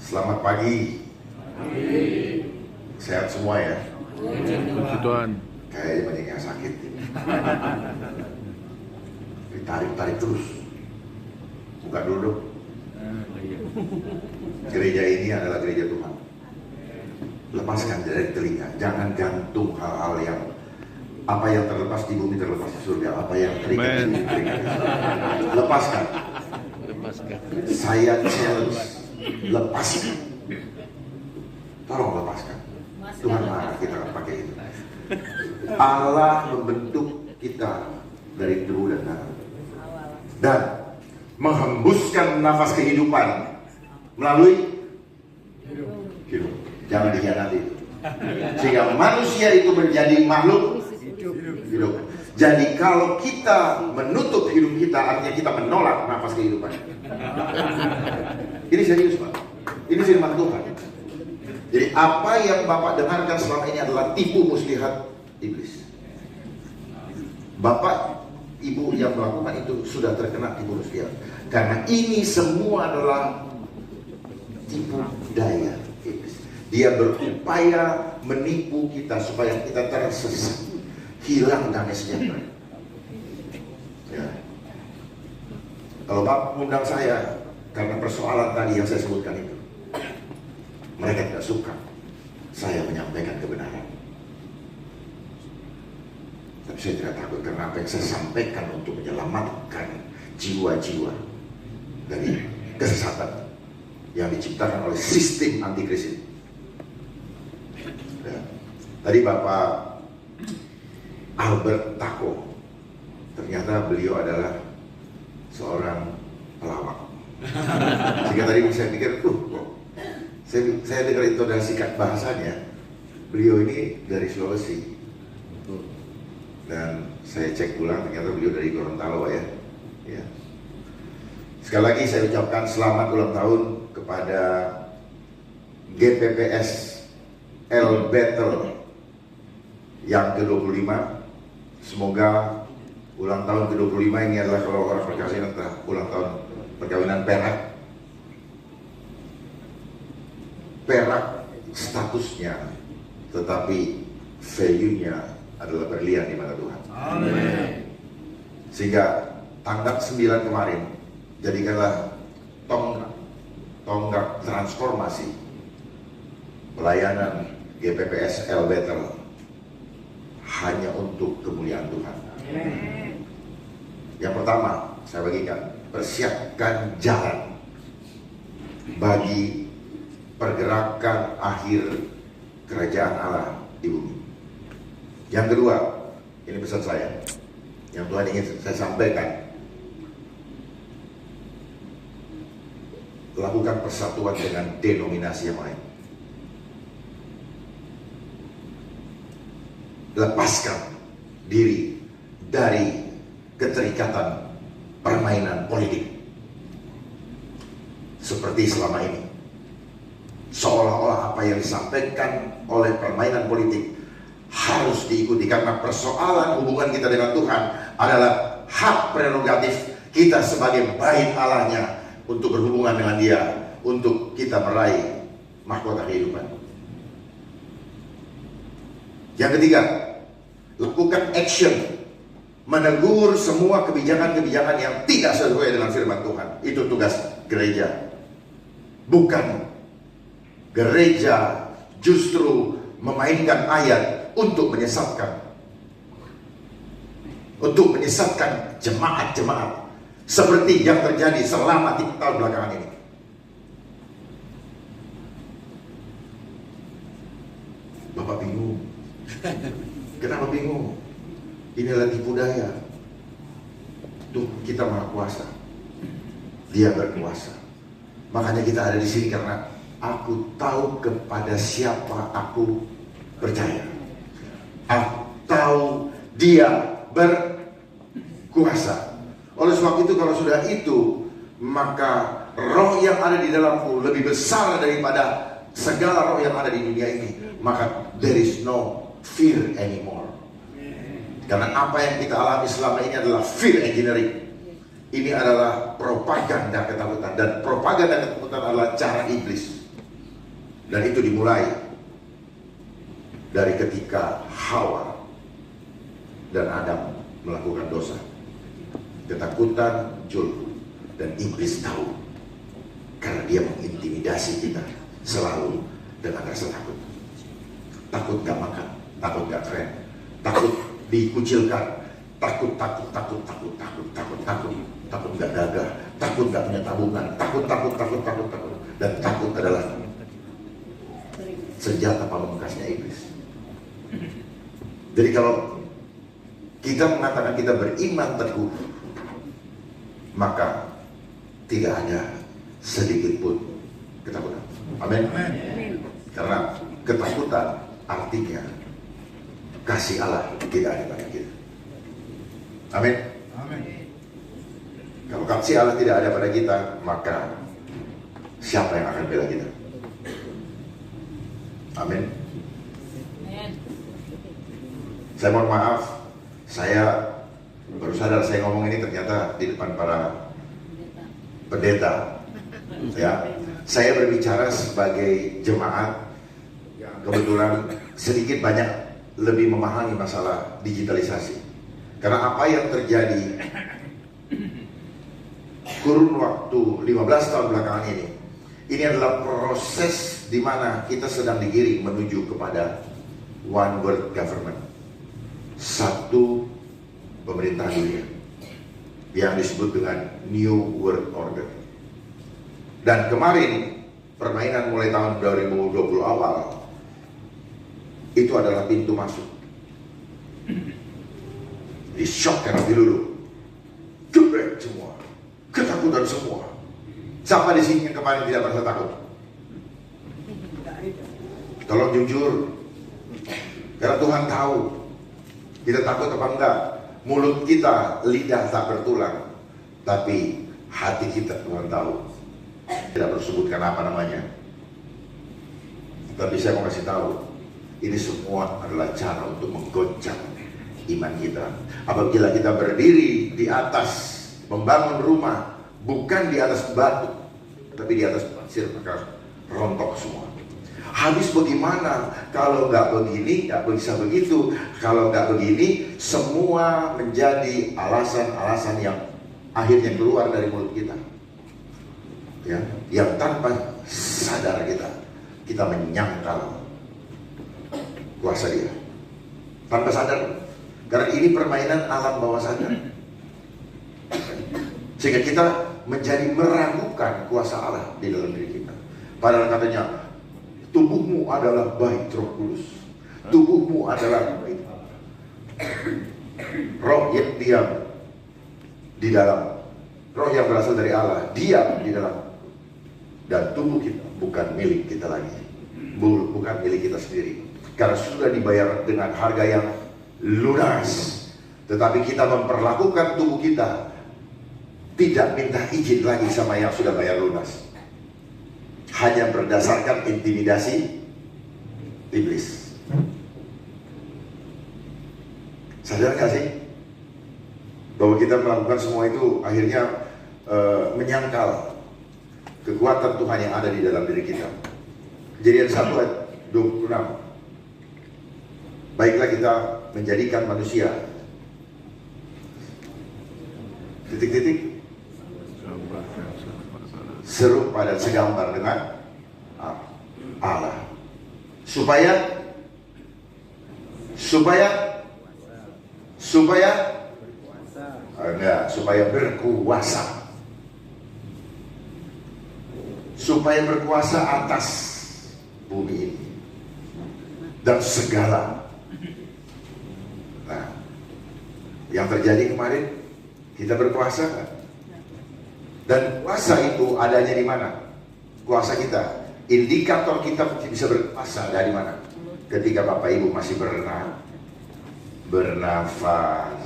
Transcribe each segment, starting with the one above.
Selamat pagi. Sehat semua ya? Puji Tuhan. Kayaknya banyak yang sakit. Ditarik-tarik terus. Buka dulu dong. Gereja ini adalah gereja Tuhan. Lepaskan dari telinga. Jangan gantung hal-hal yang apa yang terlepas di bumi terlepas di surga. Apa yang terikat di bumi terikat di surga. Lepaskan. Saya challenge. Lepaskan. Tolong lepaskan. Tuhan marah kita akan pakai itu. Allah membentuk kita dari debu dan tanah dan menghembuskan nafas kehidupan melalui hidup. Jangan dikhianati. Sehingga manusia itu menjadi makhluk hidup. Jadi kalau kita menutup hidup kita, artinya kita menolak nafas kehidupan. Ini serius, Pak. Ini firman Tuhan. Jadi apa yang Bapak dengarkan selama ini adalah tipu muslihat iblis. Bapak, Ibu yang melakukan itu sudah terkena tipu muslihat. Karena ini semua adalah tipu daya iblis. Dia berupaya menipu kita supaya kita tersesat, hilang damai sejahtera. Ya. Kalau Bapak mengundang saya karena persoalan tadi yang saya sebutkan itu, mereka tidak suka saya menyampaikan kebenaran. Tapi saya tidak takut karena apa yang saya sampaikan untuk menyelamatkan jiwa-jiwa dari kesesatan yang diciptakan oleh sistem antikris ini. Ya. Tadi Bapak Albert Tako, ternyata beliau adalah seorang pelawak. Sehingga tadi saya pikir, saya dengar intonasi bahasanya, beliau ini dari Sulawesi. Dan saya cek ulang, ternyata beliau dari Gorontalo ya. Ya. Sekali lagi saya ucapkan selamat ulang tahun kepada GPPS El Betel yang ke-25. Semoga ulang tahun ke-25 ini adalah kalau orang perkawinan ulang tahun perkawinan perak statusnya, tetapi value-nya adalah berlian di mata Tuhan. Amin. Sehingga tanggal 9 kemarin jadikanlah tonggak transformasi pelayanan GPPS El Betel hanya untuk kemuliaan Tuhan. Amin. Yang pertama saya bagikan, persiapkan jalan bagi pergerakan akhir kerajaan Allah di bumi. Yang kedua, ini pesan saya yang Tuhan ingin saya sampaikan. Lakukan persatuan dengan denominasi yang lain. Lepaskan diri dari keterikatan permainan politik seperti selama ini. Seolah-olah apa yang disampaikan oleh permainan politik harus diikuti, karena persoalan hubungan kita dengan Tuhan adalah hak prerogatif kita sebagai bait Allahnya untuk berhubungan dengan Dia, untuk kita meraih mahkota kehidupan. Yang ketiga, lakukan action, menegur semua kebijakan-kebijakan yang tidak sesuai dengan firman Tuhan. Itu tugas gereja. Bukan gereja justru memainkan ayat untuk menyesatkan jemaat-jemaat seperti yang terjadi selama 3 tahun belakangan ini. Bapak bingung. Kenapa bingung? Inilah tipu daya. Tuh, kita Maha Kuasa. Dia berkuasa. Makanya kita ada di sini karena aku tahu kepada siapa aku percaya. Aku tahu Dia berkuasa. Oleh sebab itu, kalau sudah itu, maka roh yang ada di dalamku lebih besar daripada segala roh yang ada di dunia ini. Maka there is no fear anymore. Karena apa yang kita alami selama ini adalah fear engineering. Ini adalah propaganda ketakutan. Dan propaganda ketakutan adalah cara iblis Dan itu dimulai dari ketika Hawa dan Adam melakukan dosa. Ketakutan muncul dan iblis tahu, karena dia mengintimidasi kita selalu dengan rasa takut. Takut gak makan, takut gak keren, takut dikucilkan, takut gak gagah, takut gak punya tabungan, takut. Dan takut adalah senjata pamungkasnya iblis. Jadi kalau kita mengatakan kita beriman teguh, maka tidak ada sedikit pun ketakutan. Amin. Karena ketakutan artinya kasih Allah tidak ada pada kita. Amin. Kalau kasih Allah tidak ada pada kita, maka siapa yang akan bela kita? Amin. Saya mohon maaf, saya baru sadar saya ngomong ini ternyata di depan para pendeta. Ya, saya berbicara sebagai jemaat. Kebetulan sedikit banyak lebih memahami masalah digitalisasi. Karena apa yang terjadi kurun waktu 15 tahun belakangan ini adalah proses di mana kita sedang digiring menuju kepada one world government, satu pemerintah dunia yang disebut dengan New World Order. Dan kemarin permainan mulai tahun 2020 awal itu adalah pintu masuk. Di shock karena dulu gebrek semua, ketakutan semua. Siapa di sini yang kemarin tidak merasa takut? Tolong jujur, karena Tuhan tahu kita takut apa enggak. Mulut kita, lidah tak bertulang, tapi hati kita Tuhan tahu. Tidak bersebutkan apa namanya, tapi saya mau kasih tahu, ini semua adalah cara untuk menggoncang iman kita. Apabila kita berdiri di atas membangun rumah, bukan di atas batu, tapi di atas pasir, maka rontok semua. Habis bagaimana kalau nggak begini, nggak bisa begitu. Kalau nggak begini, semua menjadi alasan-alasan yang akhirnya keluar dari mulut kita. Ya, yang tanpa sadar kita menyangkal kuasa dia. Tanpa sadar. Karena ini permainan alam bawah sadar. Sehingga kita menjadi meragukan kuasa Allah di dalam diri kita. Padahal katanya, tubuhmu adalah bait Roh Kudus. Tubuhmu adalah bait Roh yang diam di dalam. Roh yang berasal dari Allah diam di dalam. Dan tubuh kita bukan milik kita lagi, bukan milik kita sendiri, karena sudah dibayar dengan harga yang lunas. Tetapi kita memperlakukan tubuh kita tidak minta izin lagi sama yang sudah bayar lunas, hanya berdasarkan intimidasi iblis. Sadar gak sih bahwa kita melakukan semua itu akhirnya menyangkal kekuatan Tuhan yang ada di dalam diri kita. Kejadian 1 ayat 26. Baiklah kita menjadikan manusia titik-titik serupa dan segambar dengan Allah, supaya berkuasa. Supaya berkuasa atas bumi ini dan segala. Nah, yang terjadi kemarin, kita berkuasa kan? Dan kuasa itu adanya di mana? Kuasa kita, indikator kita bisa berkuasa dari mana? Ketika Bapak Ibu masih bernafas.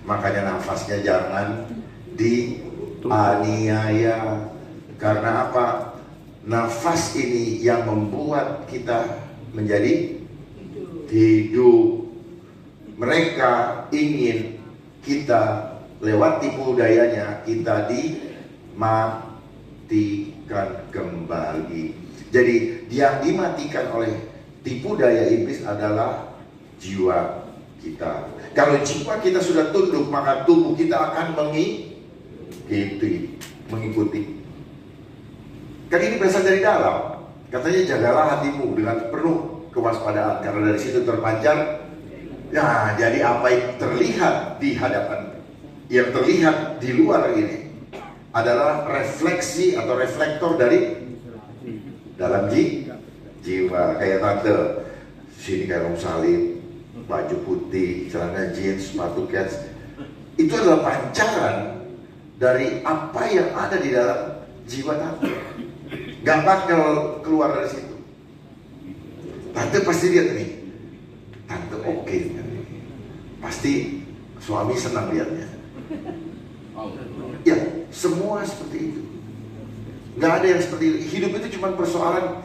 Makanya nafasnya jangan dianiaya. Karena apa? Nafas ini yang membuat kita menjadi hidup. Mereka ingin kita lewat tipu dayanya kita dimatikan. dihidupkan kembali. Jadi yang dimatikan oleh tipu daya iblis adalah jiwa kita. Kalau jiwa kita sudah tunduk, maka tubuh kita akan mengikuti. Kan ini berasal dari dalam. Katanya jagalah hatimu dengan penuh kewaspadaan, karena dari situ terpancar. Nah, jadi apa yang terlihat di hadapan, yang terlihat di luar ini adalah refleksi atau reflektor dari dalam jiwa. Kayak tante sini kayak salib, baju putih, celana jeans, sepatu kets. Itu adalah pancaran dari apa yang ada di dalam jiwa tante. Gak bakal keluar dari situ. Tante pasti lihat nih, tante oke. Pasti suami senang lihatnya. Ya, semua seperti itu. Gak ada yang seperti itu. Hidup itu cuma persoalan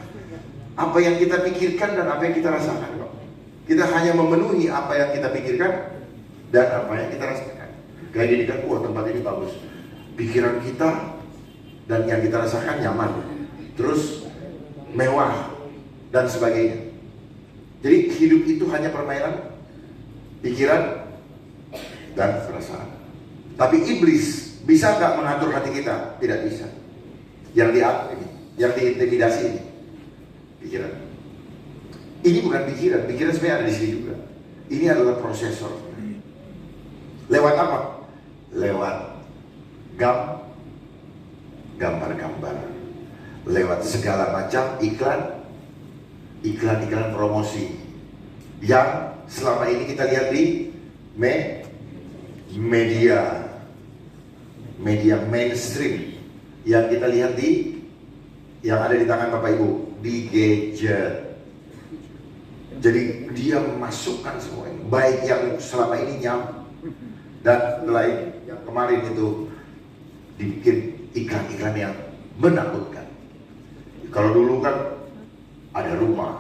apa yang kita pikirkan dan apa yang kita rasakan kok. Kita hanya memenuhi apa yang kita pikirkan dan apa yang kita rasakan. Kayak gini kan, wah tempat ini bagus. Pikiran kita dan yang kita rasakan nyaman, terus mewah dan sebagainya. Jadi hidup itu hanya permainan pikiran dan perasaan. Tapi iblis bisa nggak mengatur hati kita? Tidak bisa. Yang diatur ini, yang diintimidasi ini, pikiran. Ini bukan pikiran, pikiran sebenarnya ada di sini juga. Ini adalah prosesor. Lewat apa? Lewat gambar-gambar. Lewat segala macam iklan promosi yang selama ini kita lihat di media mainstream, yang kita lihat yang ada di tangan Bapak Ibu, di gadget. Jadi dia memasukkan semua ini, baik yang selama ini dan lain yang kemarin itu dibikin iklan-iklan yang menakutkan. Kalau dulu kan ada rumah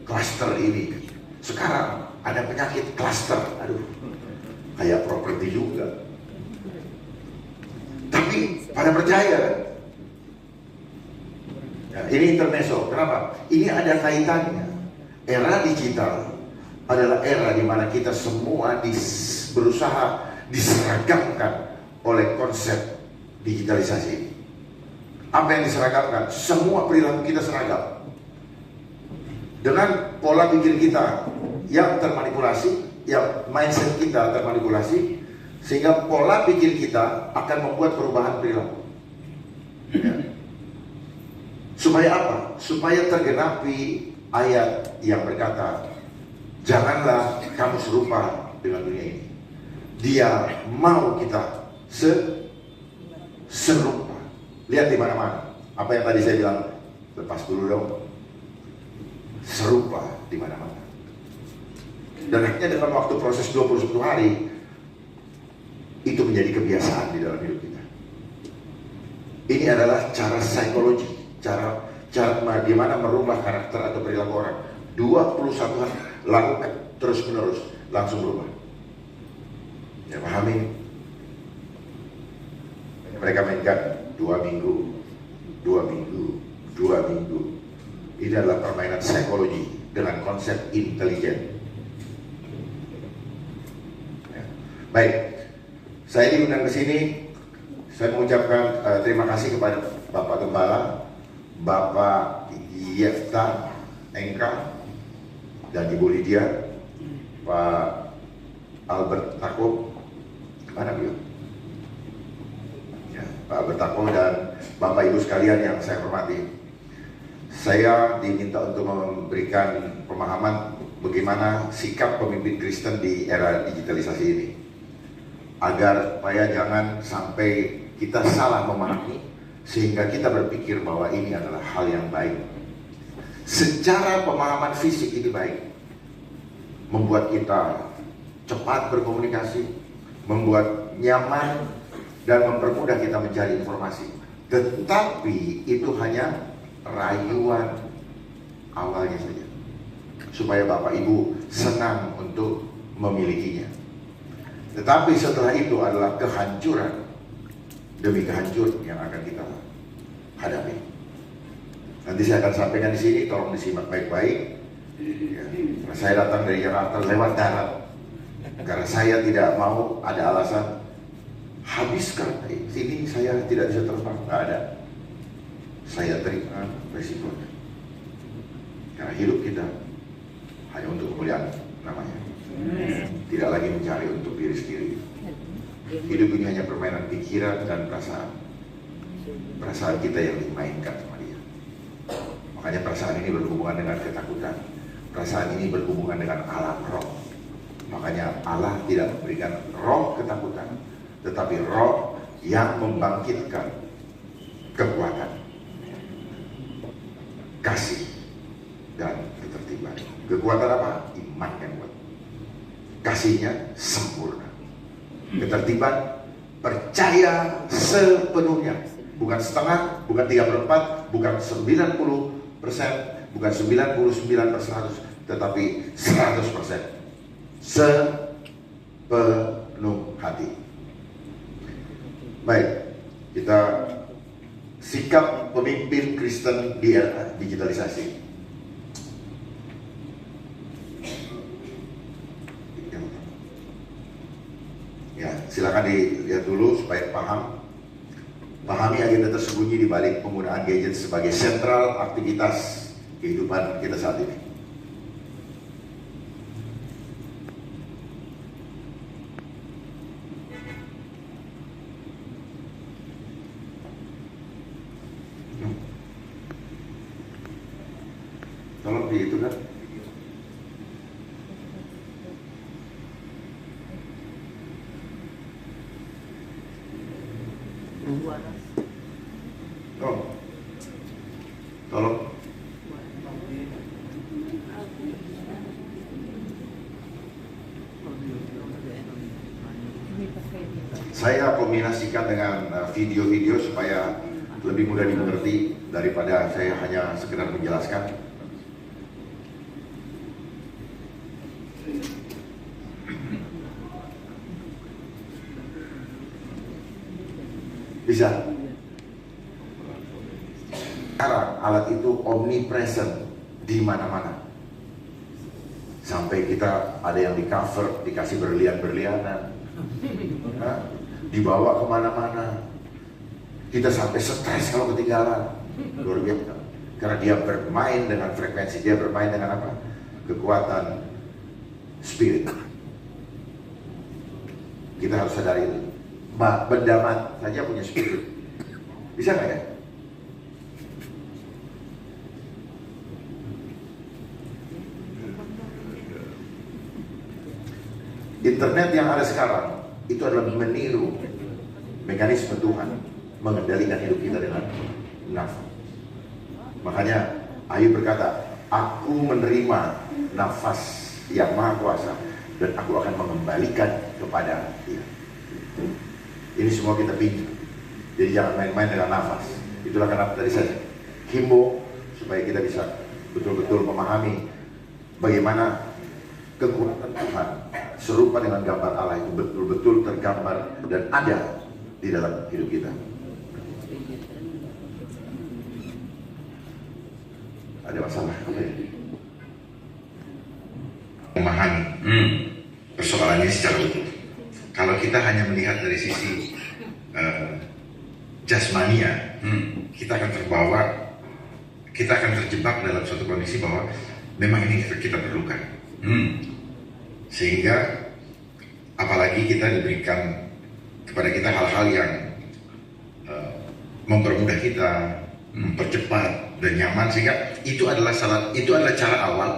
klaster ini, sekarang ada penyakit klaster. Aduh, kayak properti juga. Tapi pada percaya, ya, ini intermezzo. Kenapa? Ini ada kaitannya. Era digital adalah era di mana kita semua berusaha diseragamkan oleh konsep digitalisasi ini. Apa yang diseragamkan? Semua perilaku kita seragam. Dengan pola pikir kita yang termanipulasi, yang mindset kita termanipulasi, sehingga pola pikir kita akan membuat perubahan perilaku. Ya. Supaya apa? Supaya tergenapi ayat yang berkata, janganlah kamu serupa dengan dunia ini. Dia mau kita serupa. Lihat di mana-mana. Apa yang tadi saya bilang, lepas dulu dong. Serupa di mana-mana. Dan akhirnya dalam waktu proses 21 hari, itu menjadi kebiasaan di dalam hidup kita. Ini adalah cara psikologi, cara bagaimana merubah karakter atau perilaku orang. 21 hari lakukan terus menerus, langsung berubah. Ya, pahami? Mereka mainkan 2 minggu. Ini adalah permainan psikologi dengan konsep intelijen. Ya. Baik, saya diundang ke sini. Saya mengucapkan terima kasih kepada Bapak Gembala, Bapak Yefta Engka, dan Ibu Lydia, Pak Albert Tako, mana beliau? Ya, Pak Albert Tako dan Bapak Ibu sekalian yang saya hormati. Saya diminta untuk memberikan pemahaman bagaimana sikap pemimpin Kristen di era digitalisasi ini, agar supaya jangan sampai kita salah memahami sehingga kita berpikir bahwa ini adalah hal yang baik. Secara pemahaman fisik ini baik, membuat kita cepat berkomunikasi, membuat nyaman, dan mempermudah kita mencari informasi. Tetapi itu hanya rayuan awalnya saja, supaya Bapak Ibu senang untuk memilikinya. Tetapi setelah itu adalah kehancuran demi kehancuran yang akan kita hadapi. Nanti saya akan sampaikan di sini, tolong disimak baik-baik. Ya, karena saya datang dari Jakarta lewat darat, karena saya tidak mau ada alasan habiskan sini saya tidak bisa terbang, nggak ada. Saya terima resikonya, karena hidup kita hanya untuk kemuliaan namanya, tidak lagi mencari untuk diri sendiri. Hidup ini hanya permainan pikiran dan perasaan kita yang dimainkan sama dia. Makanya perasaan ini berhubungan dengan ketakutan, perasaan ini berhubungan dengan alam roh. Makanya Allah tidak memberikan roh ketakutan, tetapi roh yang membangkitkan kekuatan, kasih, dan ketertiban. Kekuatan apa? Iman yang kuat. Kasihnya sempurna. Ketertiban, percaya sepenuhnya. Bukan setengah, bukan 3/4, bukan 90%, bukan 99%, tetapi 100%. Sepenuh hati. Baik, kita sikap pemimpin Kristen di era digitalisasi. Ya, silakan dilihat dulu supaya paham. Pahami agenda tersembunyi di balik penggunaan gadget sebagai sentral aktivitas kehidupan kita saat ini. Tolong di itu kan. Tolong. Saya kombinasikan dengan video-video supaya lebih mudah dimengerti daripada saya hanya sekedar menjelaskan. Bisa. Sekarang alat itu omnipresent di mana-mana. Sampai kita ada yang di cover, dikasih berlian-berlianan, dibawa kemana-mana. Kita sampai stres kalau ketinggalan. Luar biasa. Karena dia bermain dengan frekuensi, dia bermain dengan apa? Kekuatan spirit. Kita harus sadari itu. Benda mati saja punya spirit. Bisa nggak ya? Internet yang ada sekarang itu adalah meniru mekanisme Tuhan mengendalikan hidup kita dengan nafas. Makanya Ayub berkata, aku menerima nafas yang maha kuasa dan aku akan mengembalikan kepada dia. Ini semua kita pinjam. Jadi jangan main-main dengan nafas. Itulah kenapa tadi saya himbau supaya kita bisa betul-betul memahami bagaimana kekuatan Tuhan serupa dengan gambar Allah itu betul-betul tergambar dan ada di dalam hidup kita. Ada masalah? Memahami persoalannya secara utuh. Kalau kita hanya melihat dari sisi jasmania, kita akan terbawa, kita akan terjebak dalam suatu kondisi bahwa memang ini kita perlukan. Sehingga apalagi kita diberikan kepada kita hal-hal yang mempermudah kita, mempercepat dan nyaman, sehingga itu adalah cara awal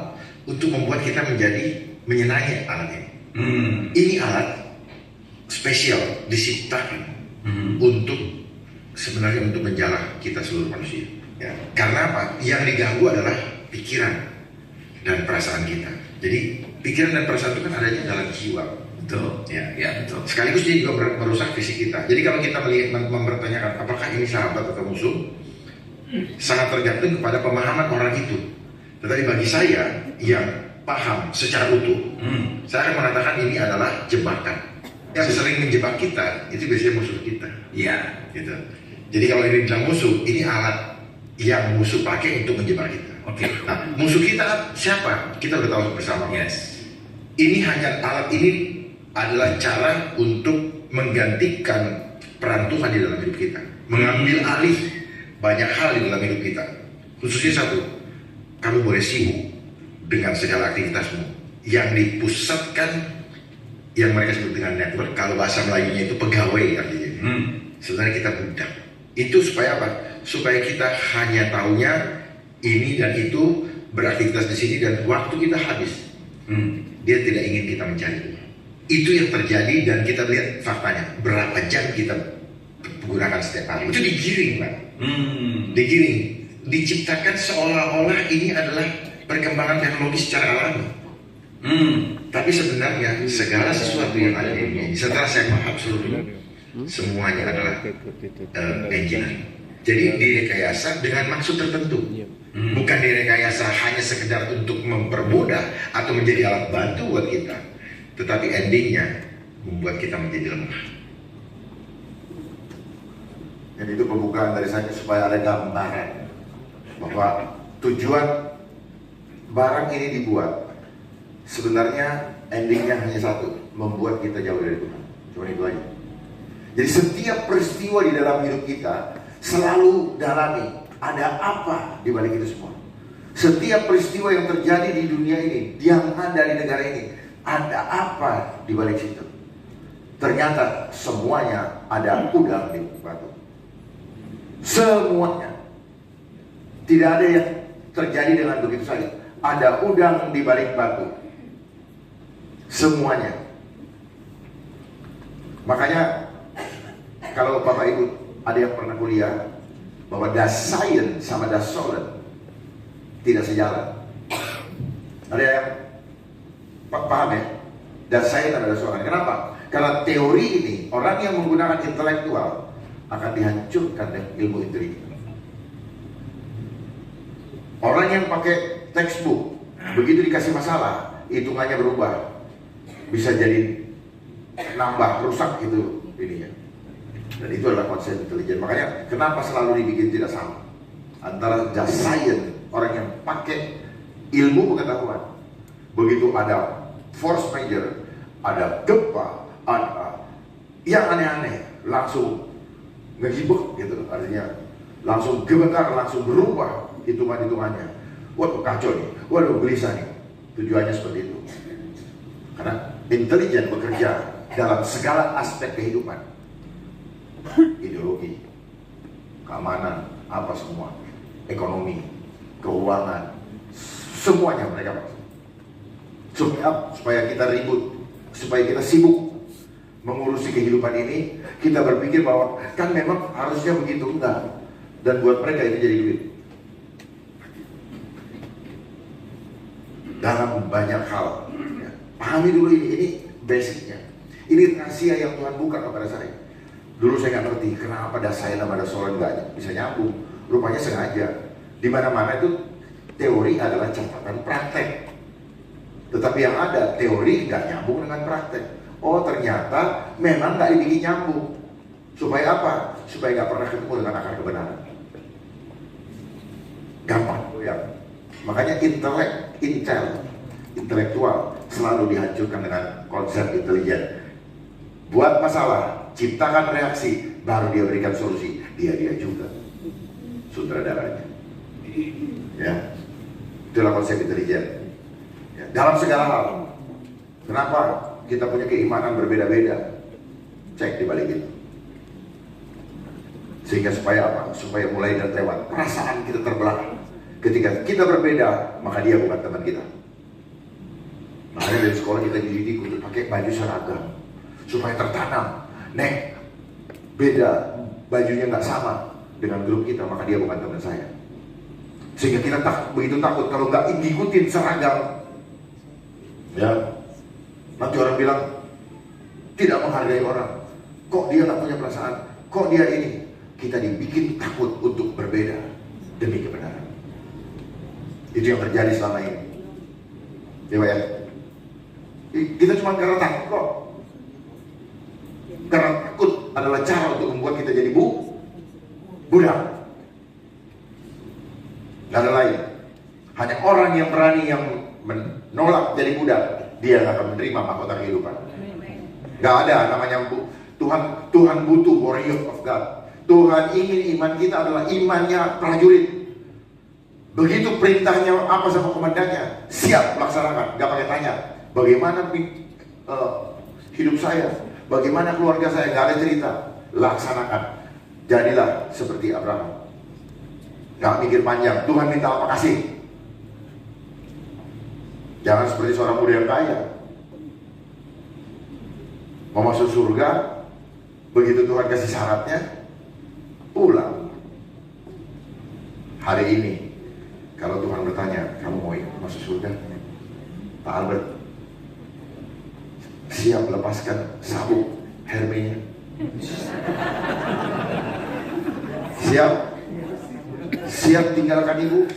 untuk membuat kita menjadi menyenangi alat ini. Ini alat spesial diciptakan untuk sebenarnya untuk menjalah kita seluruh manusia. Ya. Karena apa? Yang diganggu adalah pikiran dan perasaan kita. Jadi pikiran dan perasaan itu kan adanya dalam jiwa. Betul. Ya, betul. Sekaligus dia juga merusak fisik kita. Jadi kalau kita mempertanyakan apakah ini sahabat atau musuh, sangat tergantung kepada pemahaman orang itu. Tetapi bagi saya yang paham secara utuh, saya akan mengatakan ini adalah jebakan. Yang sering menjebak kita itu biasanya musuh kita. Iya, gitu. Jadi kalau ini bilang musuh, ini alat yang musuh pakai untuk menjebak kita. Oke. Nah, musuh kita siapa? Kita udah tahu bersama. Yes. Ini hanya alat ini adalah cara untuk menggantikan peran Tuhan di dalam hidup kita, mengambil alih banyak hal di dalam hidup kita. Khususnya satu, kamu boleh sibuk dengan segala aktivitasmu yang dipusatkan, yang mereka sebut dengan network. Kalau bahasa Melayunya itu pegawai artinya. Sebenarnya kita budak. Itu supaya apa? Supaya kita hanya taunya ini dan itu, beraktivitas di sini, dan waktu kita habis. Dia tidak ingin kita mencari Tuhan. Itu yang terjadi, dan kita lihat faktanya. Berapa jam kita gunakan setiap hari. Itu digiring, Pak. Digiring. Diciptakan seolah-olah ini adalah perkembangan teknologi secara alami. Tapi sebenarnya segala sesuatu yang ada di dunia ini, setelah saya paham seluruhnya, semuanya adalah engineering. Jadi direkayasa dengan maksud tertentu. Bukan direkayasa hanya sekedar untuk mempermudah atau menjadi alat bantu buat kita, tetapi endingnya membuat kita menjadi lemah. Jadi itu pembukaan dari saya supaya ada gambaran bahwa tujuan barang ini dibuat sebenarnya endingnya hanya satu, membuat kita jauh dari Tuhan. Cuma itu aja. Jadi setiap peristiwa di dalam hidup kita selalu dalami ada apa di balik itu semua. Setiap peristiwa yang terjadi di dunia ini, yang ada di negara ini, ada apa di balik situ. Ternyata semuanya ada udang di batu. Semuanya. Tidak ada yang terjadi dengan begitu saja. Ada udang di balik batu. Semuanya. Makanya kalau Bapak Ibu ada yang pernah kuliah bahwa das science sama das solid tidak sejalan. Ada yang paham ya? Das science sama das solid. Kenapa? Karena teori ini orang yang menggunakan intelektual akan dihancurkan dengan ilmu intelijen. Orang yang pakai textbook begitu dikasih masalah, hitungannya berubah, bisa jadi nambah, rusak itu ininya. Dan itu adalah konsep intelijen. Makanya kenapa selalu dibikin tidak sama antara just science, orang yang pakai ilmu pengetahuan. Begitu ada force major, ada gempa, ada yang aneh-aneh, langsung ngejibek gitu. Artinya langsung gemetar, langsung berubah hitungan-hitungannya. Waduh kacau nih, waduh gelisah nih. Tujuannya seperti itu. Karena intelijen bekerja dalam segala aspek kehidupan. Ideologi, keamanan, apa semua, ekonomi, keuangan, semuanya mereka maksud. Supaya kita ribut, supaya kita sibuk mengurusi kehidupan ini, kita berpikir bahwa kan memang harusnya begitu, enggak. Dan buat mereka itu jadi duit. Dalam banyak hal, ya. Pahami dulu ini basicnya. Ini rahasia yang Tuhan buka kepada saya. Dulu saya nggak ngerti kenapa das saya sama das solen nggak bisa nyambung. Rupanya sengaja. Di mana-mana itu teori adalah catatan praktek. Tetapi yang ada teori nggak nyambung dengan praktek. Oh ternyata memang nggak dibikin nyambung. Supaya apa? Supaya nggak pernah ketemu dengan akar kebenaran. Gampang ya. Makanya intelektual selalu dihancurkan dengan konsep intelijen. Buat masalah, ciptakan reaksi, baru dia berikan solusi. Dia juga sutradaranya. Ya, itulah konsep intelijen. Ya, dalam segala hal. Kenapa kita punya keimanan berbeda-beda? Cek di balik itu. Sehingga supaya apa? Supaya mulai dan lewat perasaan kita terbelah. Ketika kita berbeda, maka dia bukan teman kita. Makanya dari sekolah kita dididik untuk pakai baju seragam supaya tertanam. Nek, beda, bajunya nggak sama dengan grup kita, maka dia bukan teman saya. Sehingga kita begitu takut kalau nggak ngikutin seragam. Ya, nanti orang bilang tidak menghargai orang. Kok dia nggak punya perasaan? Kok dia ini? Kita dibikin takut untuk berbeda demi kebenaran. Itu yang terjadi selama ini. Ya, kita cuma karena takut kok. Karena takut adalah cara untuk membuat kita jadi budak. Gak ada lain. Hanya orang yang berani yang menolak jadi budak, dia akan menerima mahkota kehidupan. Gak ada namanya Tuhan butuh warrior of God. Tuhan ingin iman kita adalah imannya prajurit. Begitu perintahnya apa sama komandannya, siap laksanakan. Gak pakai tanya bagaimana hidup saya, bagaimana keluarga saya, gak ada cerita. Laksanakan. Jadilah seperti Abraham. Gak mikir panjang, Tuhan minta apa kasih. Jangan seperti seorang muda yang kaya, mau masuk surga, begitu Tuhan kasih syaratnya, pulang. Hari ini, kalau Tuhan bertanya, kamu mau masuk surga? Pak Albert, siap lepaskan sabuk Hermenya? Siap tinggalkan ibu?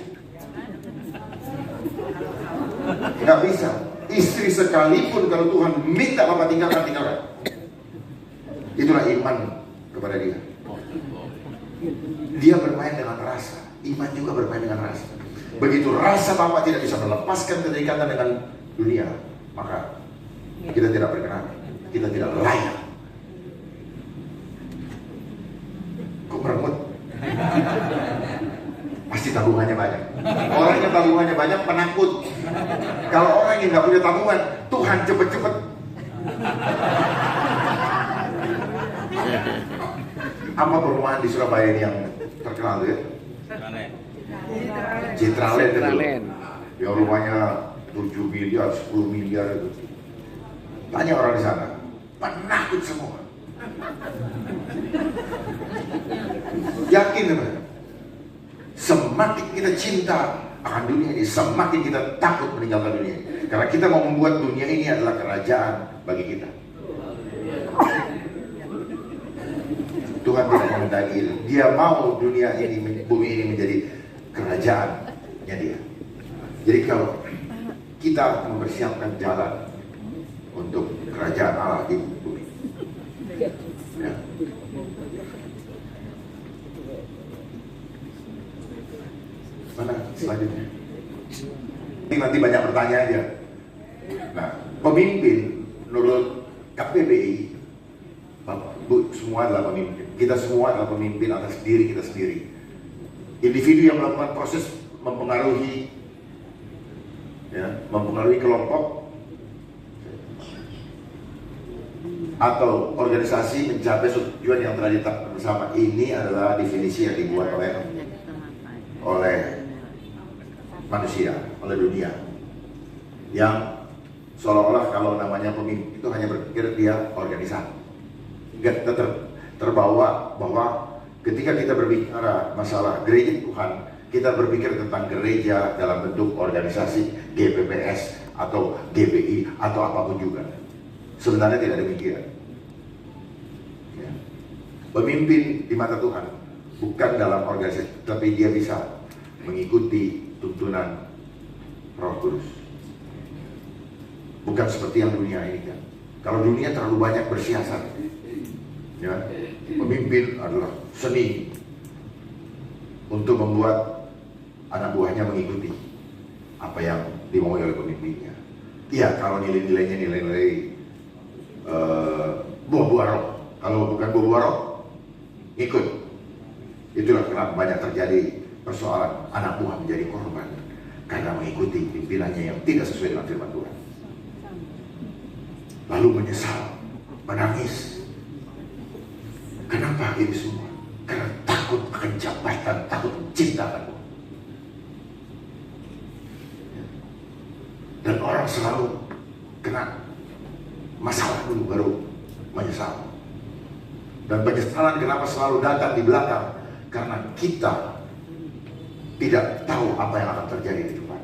Nggak bisa. Istri sekalipun kalau Tuhan minta Bapak tinggalkan. Itulah iman kepada dia. Dia bermain dengan rasa. Iman juga bermain dengan rasa. Begitu rasa Bapak tidak bisa melepaskan keterikatan dengan dunia, maka kita tidak berkenan. Kita tidak layak. Kok merengut? Pasti tabungannya banyak. Orang yang tabungannya banyak penakut. Kalau orang yang nggak punya tabungan, Tuhan cepet-cepet. Apa perumahan di Surabaya ini yang terkenal ya? Citraland itu. Yang rumahnya 7 miliar, 10 miliar itu. Tanya orang di sana, penakut semua. Yakin teman? Semakin kita cinta akan dunia ini, semakin kita takut meninggalkan dunia ini. Karena kita mau membuat dunia ini adalah kerajaan bagi kita. Tuhan tidak menghendaki itu. Dia mau dunia ini, bumi ini menjadi kerajaannya dia. Jadi kalau kita mempersiapkan jalan untuk kerajaan Allah di bumi, ya. Mana selanjutnya? Nanti banyak pertanyaan aja. Nah, pemimpin menurut KPBI, Bapak, Bu, semua adalah pemimpin. Kita semua adalah pemimpin atas diri kita sendiri. Individu yang melakukan proses mempengaruhi kelompok atau organisasi mencapai tujuan yang telah ditetapkan bersama. Ini adalah definisi yang dibuat oleh manusia, oleh dunia, yang seolah-olah kalau namanya pemimpin itu hanya berpikir dia organisasi. Kita terbawa bahwa ketika kita berbicara masalah gereja Tuhan, kita berpikir tentang gereja dalam bentuk organisasi GPPS atau GBI atau apapun juga. Sebenarnya tidak demikian. Ya. Pemimpin di mata Tuhan bukan dalam organisasi, tapi dia bisa mengikuti tuntunan Roh Kudus. Bukan seperti yang dunia ini kan. Kalau dunia terlalu banyak bersiasat, ya, pemimpin adalah seni untuk membuat anak buahnya mengikuti apa yang dimaui oleh pemimpinnya. Iya, kalau nilai-nilainya nilai-nilai buah-buah roh. Kalau bukan buah-buah roh, ikut. Itulah kenapa banyak terjadi persoalan anak buah menjadi korban karena mengikuti pimpinannya yang tidak sesuai dengan firman Tuhan. Lalu menyesal, menangis. Kenapa ini semua? Karena takut akan jabatan, takut cinta akan Tuhan. Dan orang selalu kena masalah dulu baru menyesal. Dan penyesalan kenapa selalu datang di belakang? Karena kita tidak tahu apa yang akan terjadi di depan.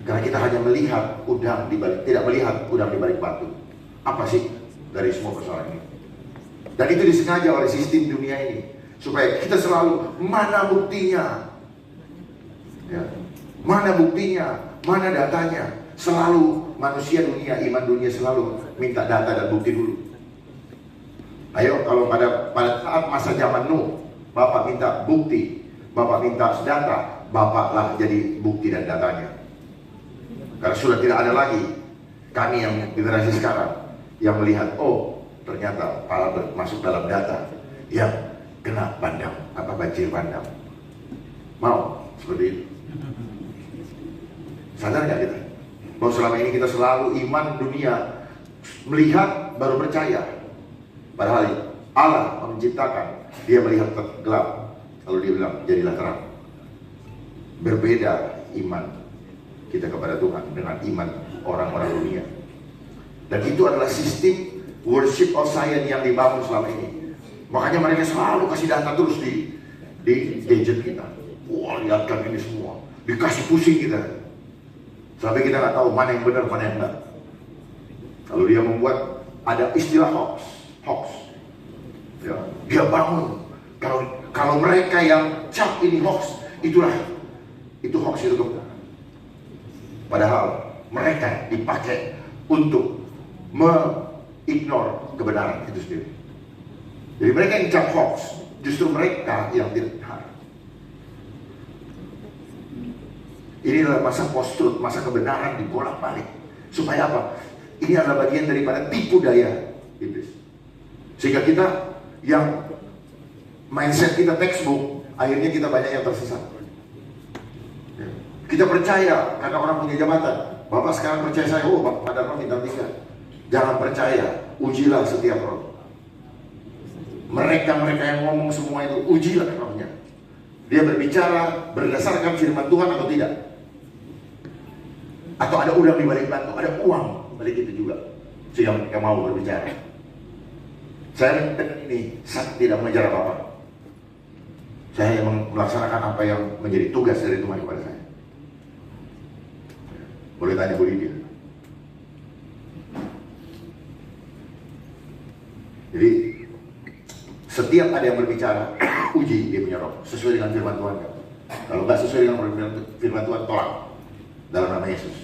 Karena kita hanya melihat udang di balik, tidak melihat udang di balik batu. Apa sih dari semua persoalan ini? Dan itu disengaja oleh sistem dunia ini supaya kita selalu mana buktinya, ya, mana buktinya, mana datanya. Selalu manusia dunia, iman dunia selalu minta data dan bukti dulu. Ayo, kalau pada saat masa zaman Nuh, Bapak minta bukti, Bapak minta data Bapaklah jadi bukti dan datanya. Karena sudah tidak ada lagi kami yang generasi sekarang yang melihat, oh ternyata Pak Albert masuk dalam data yang kena bandang, banjir bandang. Mau seperti itu? Sadar nggak kita? Bahwa selama ini kita selalu iman dunia, melihat baru percaya. Padahal Allah menciptakan, dia melihat gelap, lalu dia bilang jadilah terang. Berbeda iman kita kepada Tuhan dengan iman orang-orang dunia. Dan itu adalah sistem worship of science yang dibangun selama ini. Makanya mereka selalu kasih data terus di gadget kita. Wah, lihatkan ini semua, dikasih pusing kita sampai kita nggak tahu mana yang benar, mana yang enggak. Lalu dia membuat ada istilah hoax. Ya, dia bangun. Kalau mereka yang cap ini hoax, itu hoax itu. Padahal mereka dipakai untuk mengignore kebenaran itu sendiri. Jadi mereka yang cap hoax, justru mereka yang tidak benar. Ini adalah masa post-truth, masa kebenaran dibolak-balik. Supaya apa? Ini adalah bagian daripada tipu daya iblis. Sehingga kita yang mindset kita textbook, akhirnya kita banyak yang tersesat. Kita percaya karena orang punya jabatan. Bapak sekarang percaya saya, oh Pak Darno bintang 3. Jangan percaya, ujilah setiap roh. Mereka yang ngomong semua itu, ujilah rohnya. Dia berbicara berdasarkan firman Tuhan atau tidak? Atau ada udang di balik batu, ada uang balik itu juga, sehingga mereka mau berbicara. Saya ini tidak mengejar apa-apa. Saya melaksanakan apa yang menjadi tugas dari Tuhan kepada saya. Boleh tanya Bu Lydia. Jadi setiap ada yang berbicara, uji dia punya roh sesuai dengan firman Tuhan. Kalau nggak sesuai dengan firman Tuhan, tolak dalam nama Yesus.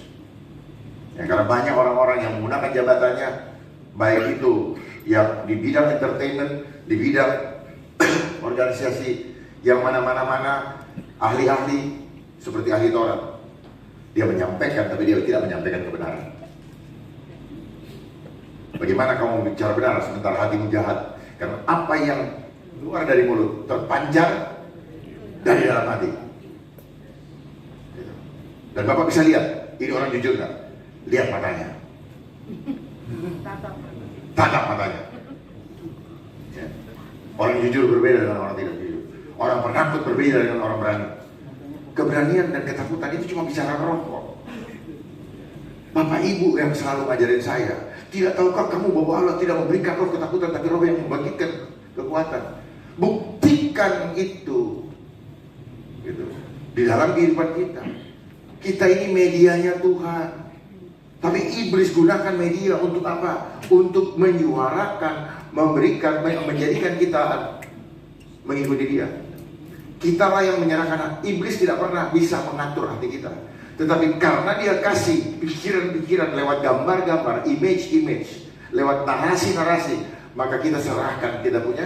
Ya, karena banyak orang-orang yang menggunakan jabatannya, baik itu yang di bidang entertainment, di bidang organisasi yang mana-mana ahli-ahli seperti ahli Taurat. Dia menyampaikan, tapi dia tidak menyampaikan kebenaran. Bagaimana kamu bicara benar sementara hatimu jahat? Karena apa yang keluar dari mulut terpancar dari dalam hati. Dan Bapak bisa lihat, ini orang jujur nggak? Lihat matanya. Tatap matanya. Ya. Orang jujur berbeda dengan orang tidak jujur. Orang penakut berbeda dengan orang berani. Keberanian dan ketakutan itu cuma bicara roh kok. Bapak Ibu yang selalu ngajarin saya, tidak tahukah kamu bahwa Allah tidak memberikan roh ketakutan, tapi roh yang membangkitkan kekuatan. Buktikan itu gitu, di dalam kehidupan kita. Kita ini medianya Tuhan, tapi iblis gunakan media untuk apa? Untuk menyuarakan, memberikan, menjadikan kita mengikuti dia. Kitalah yang menyerahkan. Iblis tidak pernah bisa mengatur hati kita, tetapi karena dia kasih pikiran-pikiran lewat gambar-gambar, image-image, lewat narasi-narasi, maka kita serahkan kita punya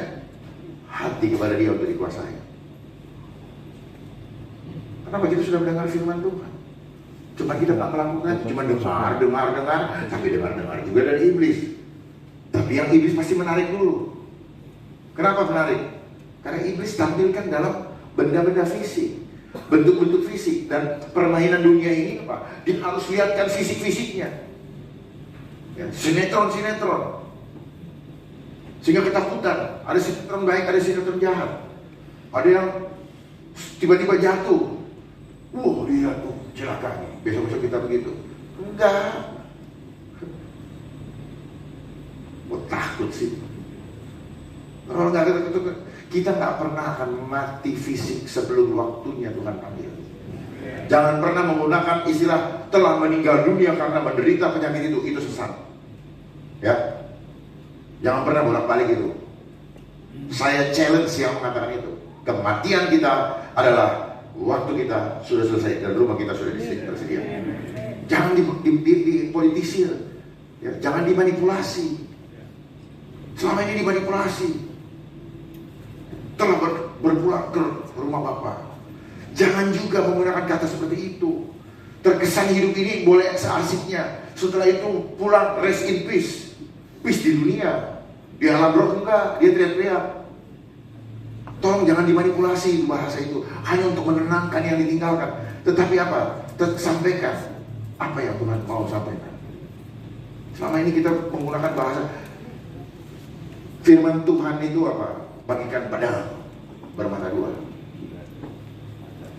hati kepada dia untuk dikuasai. Kenapa kita sudah mendengar firman Tuhan? Cuma kita nggak melakukan, cuma dengar, tapi dengar juga dari iblis. Tapi yang iblis pasti menarik dulu. Kenapa menarik? Karena iblis tampilkan dalam benda-benda fisik, bentuk-bentuk fisik, dan permainan dunia ini apa? Dia harus lihatkan fisik-fisiknya, ya, sinetron, sehingga ketakutan. Ada sinetron baik, ada sinetron jahat. Ada yang tiba-tiba jatuh, dia tuh celaka nih, besok-besok kita begitu. Enggak, takut sih. Kalau nggak ada takut, kita nggak pernah akan mati fisik sebelum waktunya Tuhan panggil. Jangan pernah menggunakan istilah telah meninggal dunia karena menderita penyakit itu sesat. Ya, jangan pernah bolak-balik itu. Saya challenge yang mengatakan itu. Kematian kita adalah waktu kita sudah selesai dan rumah kita sudah tersedia. Jangan dipolitisir, ya, jangan dimanipulasi. Selama ini dimanipulasi. Telah berpulang ke rumah Bapak. Jangan juga menggunakan kata seperti itu. Terkesan hidup ini boleh seasiknya, setelah itu pulang rest in peace. Peace di dunia, di alam roh enggak, dia teriak-teriak. Tolong jangan dimanipulasi bahasa itu, hanya untuk menenangkan yang ditinggalkan. Tetapi apa? Sampaikan apa yang Tuhan mau sampaikan. Selama ini kita menggunakan bahasa firman Tuhan itu apa? Bagikan pedang bermata dua.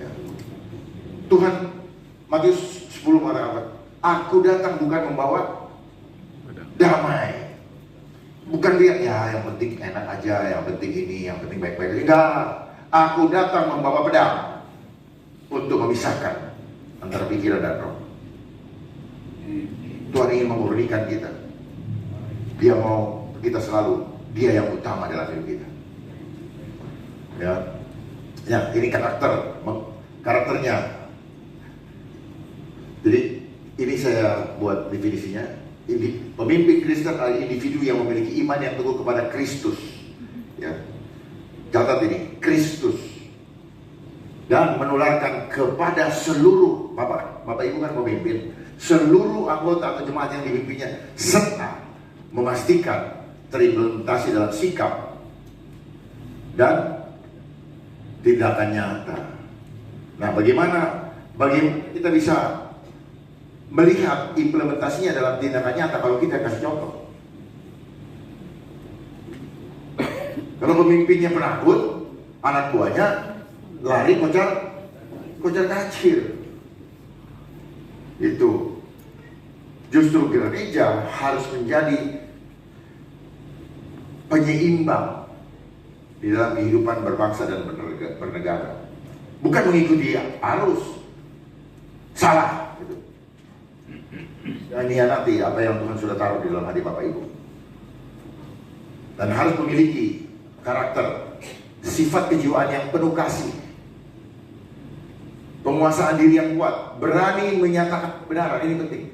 Ya. Tuhan Matius 10 mengatakan, aku datang bukan membawa damai. Bukan dia, ya yang penting enak aja, yang penting ini, yang penting baik-baik. Enggak, aku datang membawa pedang untuk memisahkan antara pikiran dan roh. Tuhan ingin memurnikan kita. Dia mau kita selalu, dia yang utama dalam hidup kita. Ya, ini karakternya. Jadi ini saya buat definisinya. Ini pemimpin Kristen adalah individu yang memiliki iman yang teguh kepada Kristus. Ya, catat ini, Kristus, dan menularkan kepada seluruh Bapak Ibu kan pemimpin, seluruh anggota atau jemaat yang dipimpinnya, serta memastikan terimplementasi dalam sikap dan tindakan nyata. Nah, bagaimana kita bisa melihat implementasinya dalam tindakan nyata kalau kita kasih contoh? Kalau pemimpinnya penakut, anak buahnya lari kocar kacir. Itu justru gereja harus menjadi penyeimbang di dalam kehidupan berbangsa dan bernegara. Bukan mengikuti arus. Salah gitu. Dan hianati apa yang Tuhan sudah taruh di dalam hati Bapak Ibu. Dan harus memiliki karakter, sifat kejiwaan yang penuh kasih, penguasaan diri yang kuat, berani menyatakan kebenaran. Ini penting.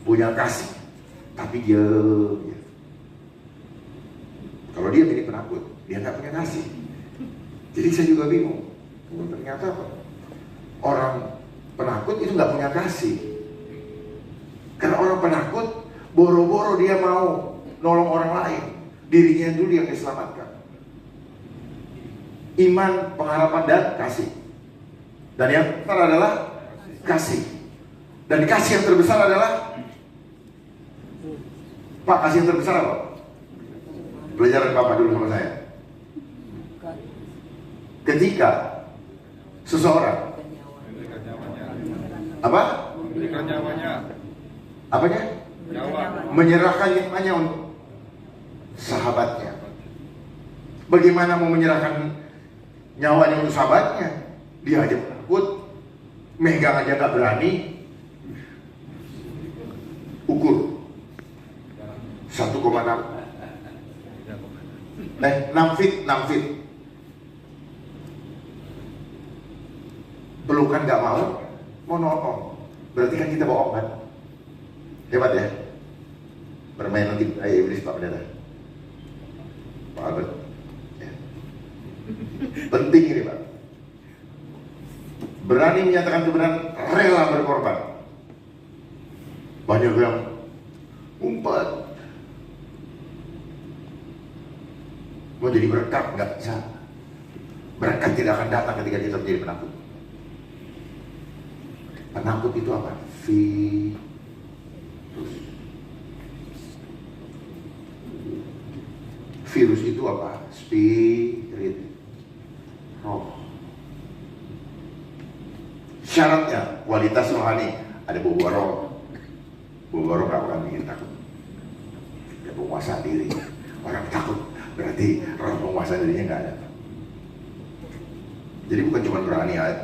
Punya kasih, tapi dia kalau dia menjadi penakut, dia nggak punya kasih. Jadi saya juga bingung. Ternyata orang penakut itu nggak punya kasih. Karena orang penakut, boro-boro dia mau nolong orang lain, dirinya dulu yang diselamatkan. Iman, pengharapan, dan kasih. Dan yang terbesar adalah kasih. Dan kasih yang terbesar adalah, Pak, kasih yang terbesar apa? Pelajaran Bapak dulu sama saya. Ketika seseorang apa? Memberikan nyawanya. Apanya? Nyawa. Menyerahkan nyawanya untuk sahabatnya. Bagaimana mau menyerahkan nyawanya untuk sahabatnya? Dia aja takut, megang aja gak berani. Ukur 1,6 6 feet. Pelukan gak mau nolong. Berarti kan kita bohong kan? Hebat ya? Bermain nanti iblis Pak Pendeta, Pak Albert ya. Penting ini Pak. Berani menyatakan kebenaran, rela berkorban. Banyak yang umpat, mau jadi berkat, nggak bisa. Berkat tidak akan datang ketika kita menjadi penakut. Penakut itu apa? Virus itu apa? Spirit, roh. Syaratnya kualitas rohani, ada buah roh. Buah roh gak akan bikin takut. Ada penguasa diri. Orang takut berarti roh penguasa dirinya gak ada. Jadi bukan cuma berani aja.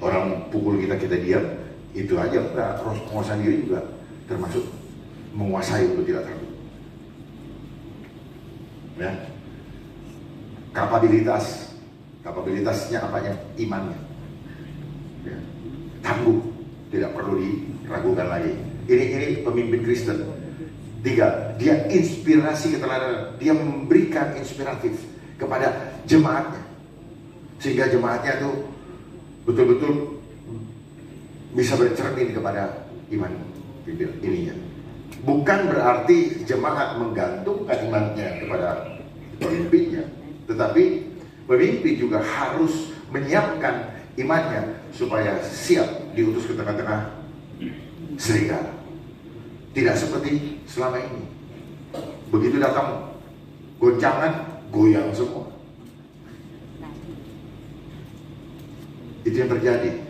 Orang pukul kita diam, itu aja enggak. Roh penguasa diri juga termasuk menguasai untuk tidak takut. Ya. Kapabilitasnya apanya? Imannya. Ya. Tangguh, tidak perlu diragukan lagi. Ini pemimpin Kristen. 3, dia inspirasi keteladanan. Dia memberikan inspiratif kepada jemaatnya. Sehingga jemaatnya tuh betul-betul bisa bercermin kepada iman ininya. Bukan berarti jemaat menggantungkan imannya kepada pemimpinnya, tetapi pemimpin juga harus menyiapkan imannya supaya siap diutus ke tengah-tengah serigala. Tidak seperti selama ini. Begitu datang goncangan, goyang semua. Itu yang terjadi.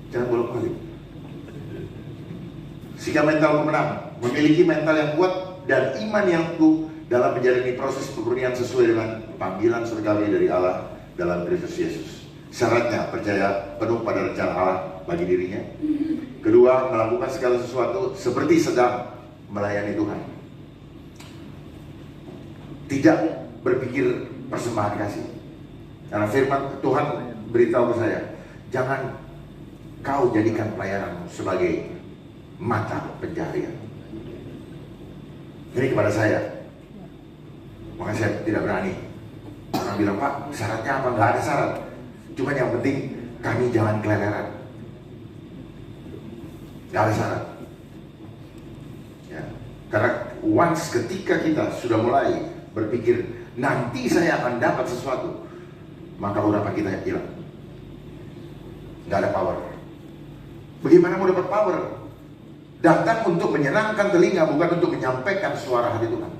Jangan bolak-balik. Sikap mental pemenang, memiliki mental yang kuat dan iman yang teguh dalam menjalani proses pemurnian sesuai dengan panggilan surgawi dari Allah dalam Kristus Yesus. Syaratnya percaya penuh pada rencana Allah bagi dirinya. Kedua, melakukan segala sesuatu seperti sedang melayani Tuhan. Tidak berpikir persembahan kasih. Karena firman Tuhan beritahu ke saya, jangan kau jadikan pelayananmu sebagai mata pencaharian. Ini kepada saya. Maka saya tidak berani. Orang bilang, Pak, syaratnya apa? Nggak ada syarat. Cuma yang penting kami jangan keleleran. Nggak ada syarat. Ya. Karena once ketika kita sudah mulai berpikir nanti saya akan dapat sesuatu, maka harapan kita hilang. Nggak ada power. Bagaimana mau dapat power? Datang untuk menyenangkan telinga, bukan untuk menyampaikan suara hati Tuhan.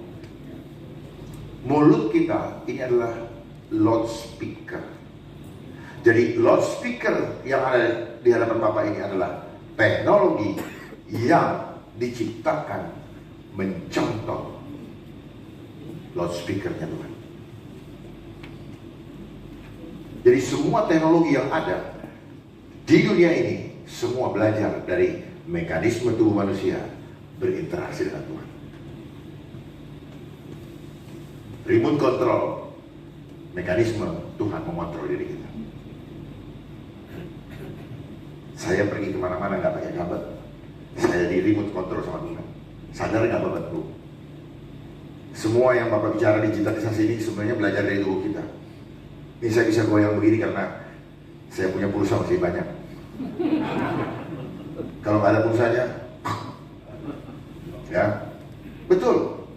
Mulut kita ini adalah loudspeaker. Jadi loudspeaker yang ada di hadapan Bapak ini adalah teknologi yang diciptakan mencontoh loudspeakernya Tuhan. Jadi semua teknologi yang ada di dunia ini semua belajar dari mekanisme tubuh manusia berinteraksi dengan Tuhan. Remote control, mekanisme Tuhan mengontrol diri kita. Saya pergi kemana-mana nggak pakai kabel. Saya di remote control sama Tuhan. Sadar nggak Bapak Ibu? Semua yang Bapak bicara digitalisasi ini sebenarnya belajar dari tubuh kita. Ini saya bisa goyang begini karena saya punya pulsa masih banyak. Kalau nggak ada pulsanya, ya betul,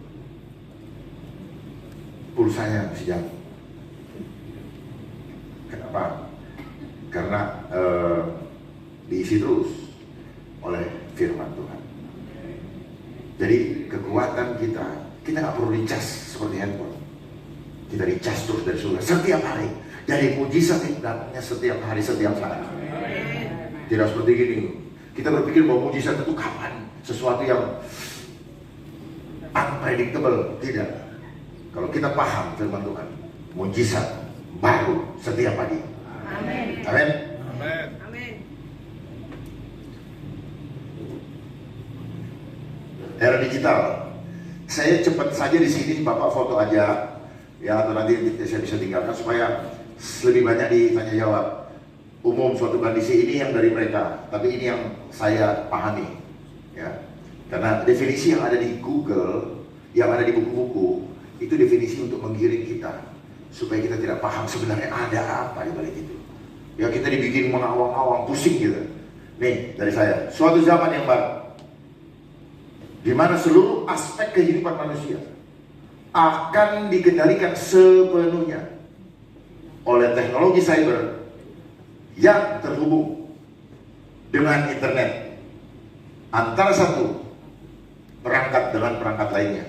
pulsanya masih jauh. Kenapa? Karena diisi terus oleh firman Tuhan. Jadi kekuatan kita nggak perlu dicas seperti handphone. Kita dicas terus dari surga setiap hari. Jadi mujizat datangnya setiap hari, setiap saat. Tidak seperti gini. Kita berpikir bahwa mujizat itu kapan? Sesuatu yang unpredictable. Tidak. Kalau kita paham firman Tuhan, mujizat baru setiap pagi. Amin. Amin. Amin. Era digital. Saya cepat saja di sini, Bapak foto aja, ya, atau nanti saya bisa tinggalkan supaya lebih banyak ditanya jawab. Umum suatu kondisi ini yang dari mereka, tapi ini yang saya pahami, ya. Karena definisi yang ada di Google, yang ada di buku-buku, itu definisi untuk menggiring kita supaya kita tidak paham sebenarnya ada apa di balik itu. Ya kita dibikin mengawang-awang, pusing gitu. Nih dari saya, suatu zaman yang baru, di mana seluruh aspek kehidupan manusia akan dikendalikan sepenuhnya oleh teknologi cyber yang terhubung dengan internet antara satu perangkat dengan perangkat lainnya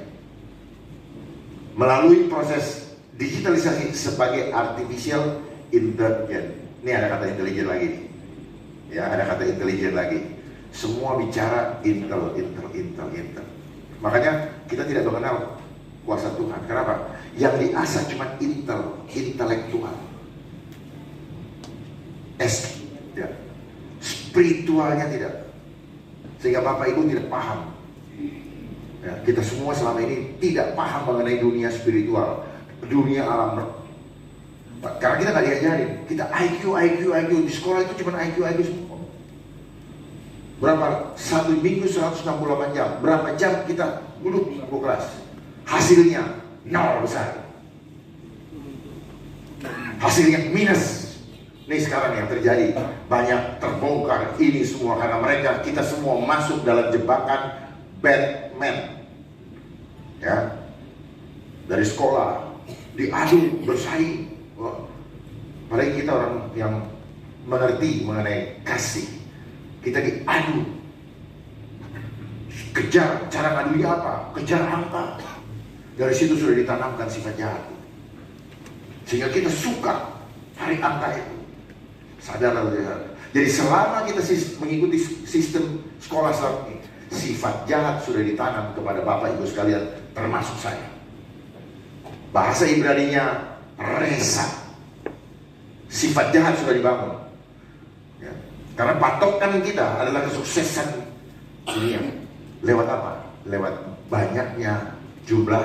melalui proses digitalisasi sebagai artificial intelligence. Ini ada kata intelijen lagi nih. Ya, ada kata intelijen lagi. Semua bicara intel. Makanya kita tidak mengenal kuasa Tuhan. Kenapa? Yang diasah cuma intelektual. Ya. Spiritualnya tidak. Sehingga Bapak Ibu tidak paham. Ya, kita semua selama ini tidak paham mengenai dunia spiritual, dunia alam roh. Karena kita nggak diajarin. Kita IQ di sekolah itu cuma IQ semua. Berapa? Satu minggu 168 jam. Berapa jam kita duduk di kelas? Hasilnya 0 besar. Hasilnya minus. Ini sekarang yang terjadi, banyak terbongkar ini semua karena kita semua masuk dalam jebakan Batman. Ya, dari sekolah diadu bersaing. Padahal kita orang yang mengerti mengenai kasih, kita diadu. Kejar, cara ngadunya apa? Kejar angka. Dari situ sudah ditanamkan sifat jahat, sehingga kita suka cari angka itu. Sadar atau tidak? Jadi selama kita mengikuti sistem sekolah Islam ini, sifat jahat sudah ditanam kepada Bapak Ibu sekalian, termasuk saya. Bahasa Ibraninya resa. Sifat jahat sudah dibangun. Ya. Karena patokan kita adalah kesuksesan dunia. Lewat apa? Lewat banyaknya jumlah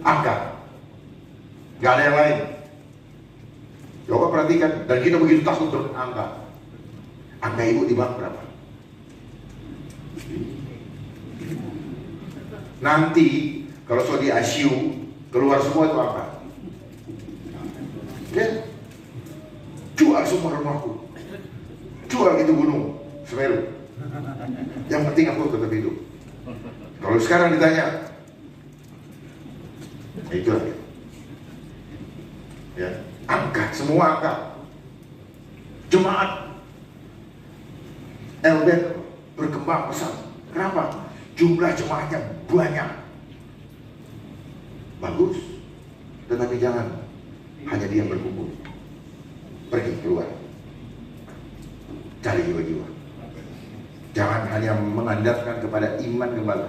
angka. Gak ada yang lain. Coba perhatikan, dan kita begitu takut berangka. Angka ibu di bank berapa? Nanti kalau so di ICU keluar semua itu apa? Ya, jual semua rumahku, jual itu gunung Semeru. Yang penting aku tetap hidup. Kalau sekarang ditanya, ya itulah. Ya, angka, semua angka. Jemaat LBN berkembang pesat. Kenapa? Jumlah jemaatnya banyak. Bagus. Tetapi jangan hanya dia berkumpul. Pergi keluar. Cari jiwa-jiwa. Jangan hanya mengandalkan kepada iman kembali.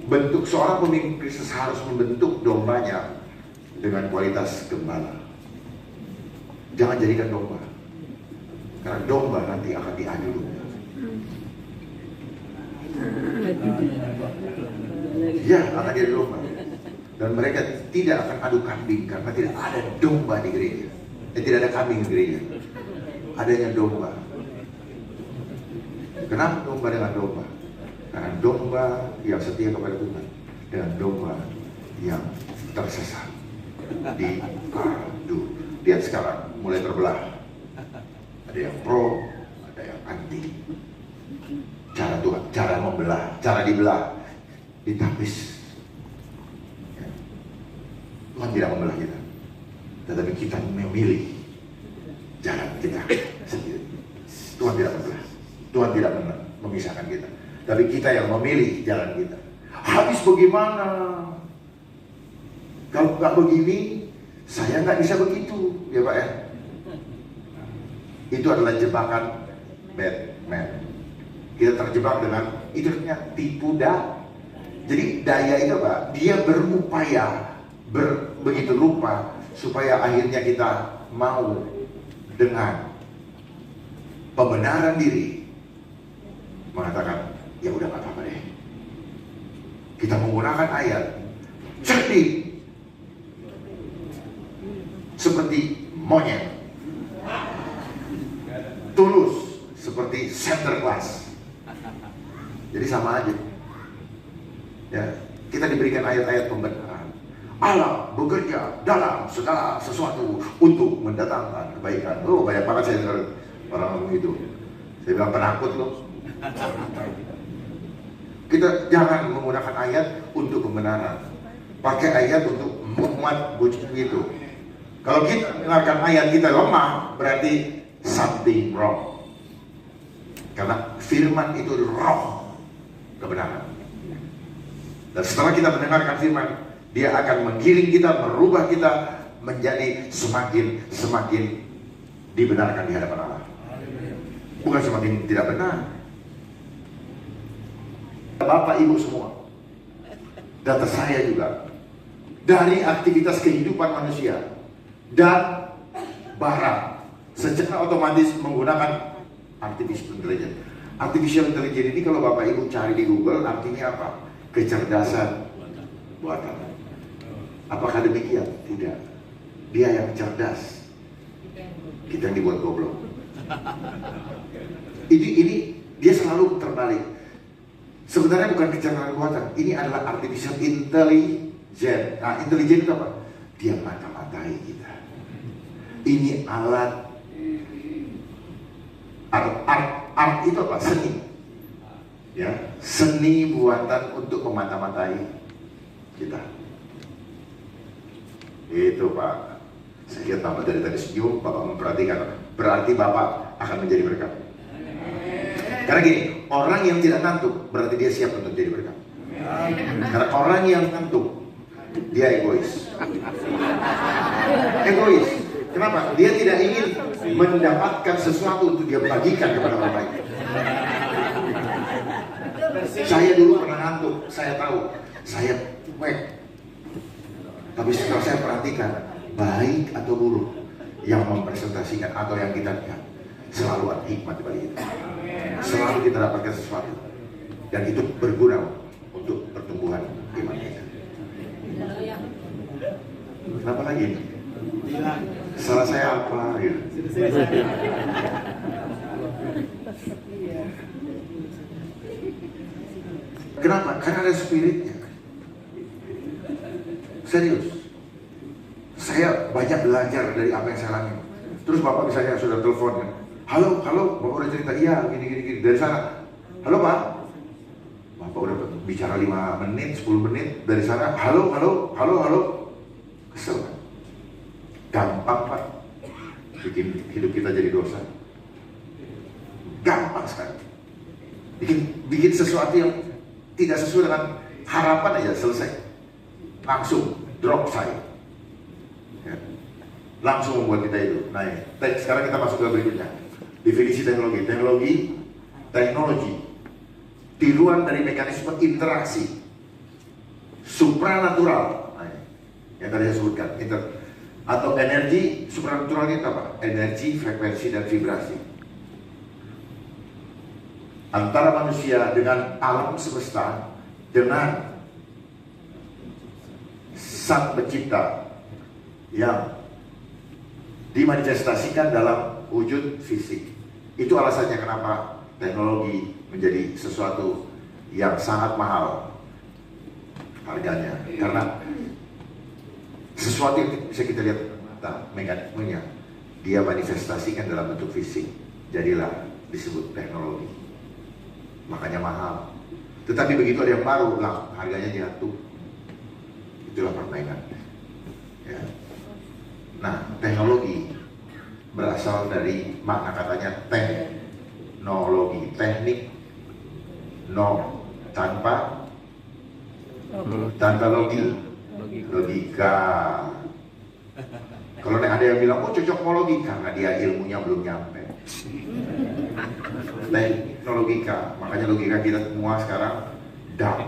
Bentuk seorang pemimpin Kristus harus membentuk dombanya dengan kualitas gembala. Jangan jadikan domba. Karena domba nanti akan diadu. Ya, akan jadi domba. Dan mereka tidak akan adu kambing karena tidak ada domba di gereja. Tidak ada kambing di gereja. Adanya domba. Kenapa domba dengan domba? Karena domba yang setia kepada Tuhan dengan domba yang tersesat diadu. Lihat sekarang mulai terbelah. Ada yang pro, ada yang anti. Cara Tuhan, cara membelah, cara dibelah, ditapis. Ya. Tuhan tidak membelah kita, tetapi kita memilih jalan kita sendiri. Tuhan tidak membelah, Tuhan tidak memisahkan kita, tapi kita yang memilih jalan kita. Habis bagaimana? Kalau nggak begini, saya nggak bisa begitu, ya Pak ya. Itu adalah jebakan Batman. Kita terjebak dengan itu namanya tipu daya. Jadi daya itu Pak, dia berupaya begitu rupa supaya akhirnya kita mau dengan pembenaran diri mengatakan ya udah nggak apa-apa deh. Kita menggunakan ayat cerdik seperti monyet, tulus seperti center class. Jadi sama aja. Ya, kita diberikan ayat-ayat pembenaran. Allah bekerja dalam segala sesuatu untuk mendatangkan kebaikan. Oh, banyak banget saya dengar orang ngomong itu. Saya bilang penakut loh. Kita jangan menggunakan ayat untuk pembenaran. Pakai ayat untuk memuat begitu. Kalau kita dengarkan ayat kita lemah, berarti something wrong. Karena firman itu roh kebenaran. Dan setelah kita mendengarkan firman, dia akan menggiring kita, merubah kita menjadi semakin dibenarkan di hadapan Allah. Bukan semakin tidak benar. Bapak Ibu semua, data saya juga dari aktivitas kehidupan manusia dan barang secara otomatis menggunakan artificial intelligence. Artificial intelligence ini kalau Bapak Ibu cari di Google artinya apa? Kecerdasan buatan. Apakah demikian? Tidak. Dia yang cerdas. Kita yang dibuat goblok. Ini dia selalu terbalik. Sebenarnya bukan kecerdasan buatan. Ini adalah artificial intelligence. Zen. Nah, intelijen itu apa? Dia mata-matai kita. Ini alat art itu apa? Seni. Ya, seni buatan untuk memata-matai kita. Itu Pak. Saya lihat Bapak dari tadi senyum, Bapak memperhatikan. Berarti Bapak akan menjadi berkat. Karena gini, orang yang tidak ngantuk berarti dia siap untuk jadi berkat. Karena orang yang ngantuk, dia egois. Egois. Kenapa? Dia tidak ingin mendapatkan sesuatu untuk dia bagikan kepada orang lain. Saya dulu pernah ngantuk, saya tahu, saya cuek. Tapi setelah saya perhatikan, baik atau buruk yang mempresentasikan atau yang kita lihat, selalu ada hikmat di balik itu. Selalu kita dapatkan sesuatu, dan itu berguna untuk pertumbuhan iman kita. Kenapa lagi? Salah saya apa? Gitu. Kenapa? Karena ada spiritnya. Serius. Saya banyak belajar dari apa yang saya alami. Terus Bapak misalnya sudah telepon ya. Halo, Bapak udah cerita, iya, gini. Dari sana, halo Pak. Bapak udah bicara 5 menit, 10 menit. Dari sana, halo. Kesel kan? Gampang Pak. Bikin hidup kita jadi dosa. Gampang sekali. Bikin sesuatu yang tidak sesuai dengan harapan aja selesai. Langsung drop saya. Ya. Langsung membuat kita itu naik. Sekarang kita masuk ke berikutnya. Definisi teknologi. Teknologi tiruan dari mekanisme interaksi supranatural. Nah, yang tadi saya sebutkan, atau energi supranatural itu apa? Energi, frekuensi, dan vibrasi antara manusia dengan alam semesta, dengan Sang Pencipta yang dimanifestasikan dalam wujud fisik. Itu alasannya kenapa teknologi menjadi sesuatu yang sangat mahal harganya, karena sesuatu yang bisa kita lihat mata, mekanismenya dia manifestasikan dalam bentuk fisik, jadilah disebut teknologi, makanya mahal. Tetapi begitu ada yang baru, lah harganya jatuh. Itulah permainan ya. Nah, teknologi berasal dari makna katanya teknologi, teknik, tanpa logika. Kalau ada yang bilang, oh cocokologi, karena dia ilmunya belum nyampe. Teknologika, makanya logika kita semua sekarang DAP.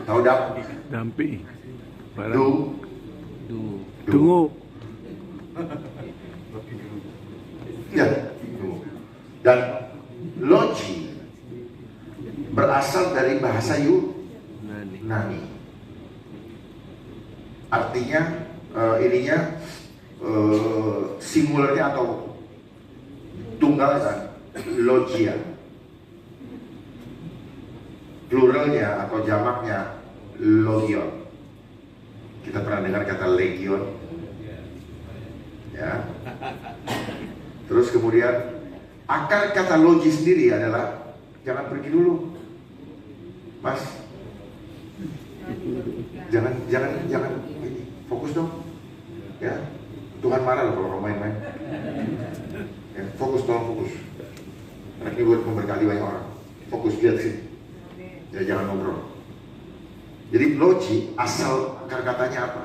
Tahu DAP? Dampi. Dungu. Ya, dan logi berasal dari bahasa Yunani. Artinya singularnya atau tunggal kan, logia. Pluralnya atau jamaknya logion. Kita pernah dengar kata legion, ya. Terus kemudian akar kata logi sendiri adalah, jangan pergi dulu, Mas. Jangan fokus dong, ya. Tuhan marah loh kalau main-main. Ya, fokus, tolong fokus. Karena ini buat memberkati banyak orang. Fokus, lihat sini. Ya, jangan ngobrol. Jadi logi asal akar katanya apa?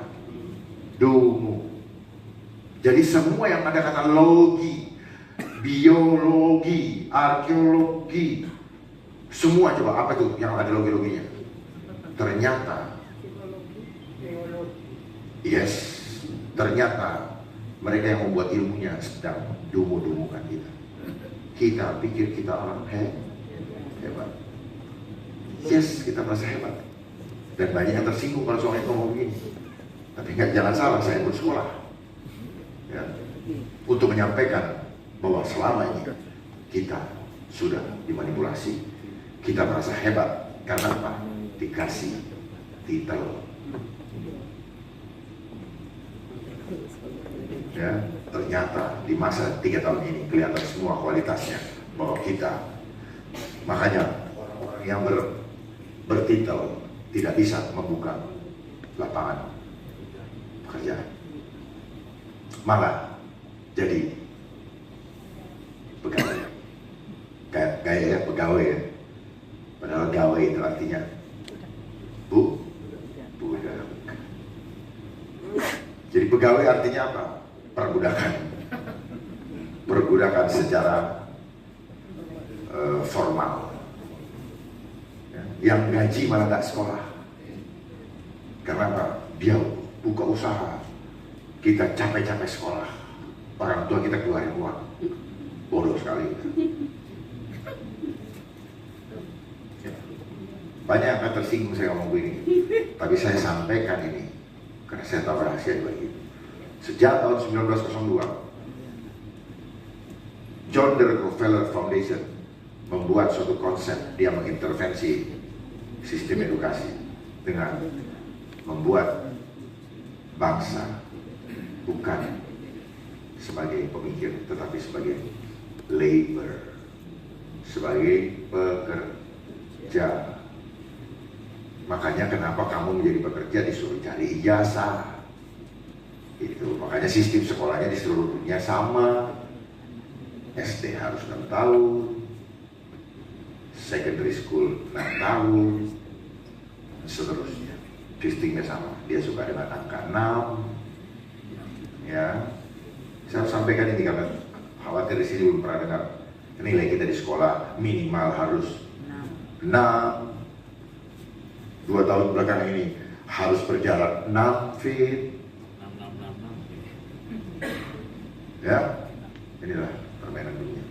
Dungu. Jadi semua yang ada kata logi, biologi, arkeologi, semua coba apa tuh yang ada logi-loginya? Ternyata, ternyata mereka yang membuat ilmunya sedang dungu-dungukan kita. Kita pikir kita orang hebat. Yes, kita merasa hebat. Dan banyak yang tersinggung kalau soal itu ngomong begini. Tapi jangan salah, saya bersekolah ya, untuk menyampaikan bahwa selama ini kita sudah dimanipulasi. Kita merasa hebat karena apa? Dikasih titel Ya, ternyata di masa 3 tahun ini kelihatan semua kualitasnya bahwa kita, makanya orang-orang yang bertitel tidak bisa membuka lapangan pekerjaan, malah jadi pegawai, kayak ya pegawai ya, padahal gawai itu artinya budak. Jadi pegawai artinya apa? Perbudakan secara formal. Ya, yang gaji malah nggak sekolah. Karena apa? Dia buka usaha, kita capek-capek sekolah, orang tua kita keluarin uang. Bodoh sekali. Banyak yang akan tersinggung saya ngomong begini, tapi saya sampaikan ini karena saya tahu rahasia bagi itu. Sejak tahun 1902, John D. Rockefeller Foundation membuat suatu konsep. Dia mengintervensi sistem edukasi dengan membuat bangsa bukan sebagai pemikir, tetapi sebagai labor, sebagai pekerja. Makanya kenapa kamu menjadi pekerja disuruh cari ijazah. Itu makanya sistem sekolahnya di seluruh dunia sama. SD harus 6 tahun, secondary school 6 tahun, seterusnya. Sistemnya sama. Dia suka dengan angka 6. Ya, saya harus sampaikan ini karena khawatir di sini belum pernah dengar. Nilai kita di sekolah minimal harus 6. 2 tahun belakangan ini harus berjarak 6 feet. Ya, inilah permainan dunia.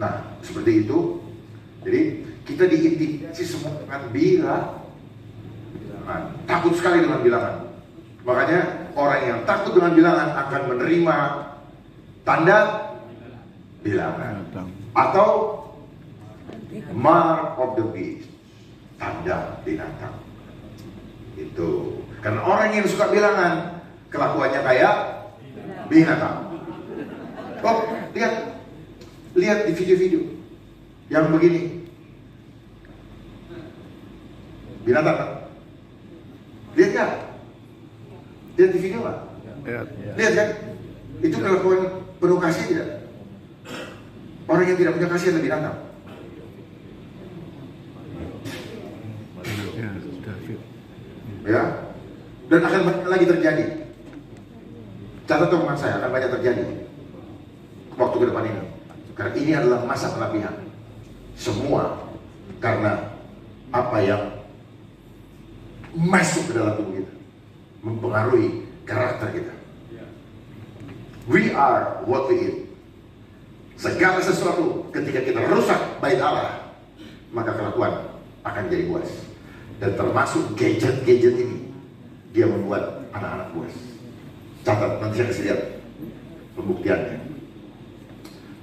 Nah, seperti itu. Jadi kita diintimidasi semua dengan bilangan. Takut sekali dengan bilangan. Makanya orang yang takut dengan bilangan akan menerima tanda bilangan atau mark of the beast, tanda binatang. Itu karena orang yang suka bilangan kelakuannya kayak binatang. Oh, lihat di video-video yang begini, binatang kan? Lihat kan? Lihat di video kan? Lihat kan? Itu kelakuan penuh kasih tidak? Orang yang tidak punya kasih adalah binatang. Ya, dan akan banyak lagi terjadi. Catat teman saya, akan banyak terjadi waktu ke depan ini. Karena ini adalah masa pelatihan. Semua karena apa yang masuk ke dalam tubuh kita mempengaruhi karakter kita. We are what we eat. Segala sesuatu ketika kita rusak bait Allah, maka kelakuan akan jadi buas. Dan termasuk gadget-gadget ini, dia membuat anak-anak buas. Catat, nanti saya kasih lihat pembuktiannya.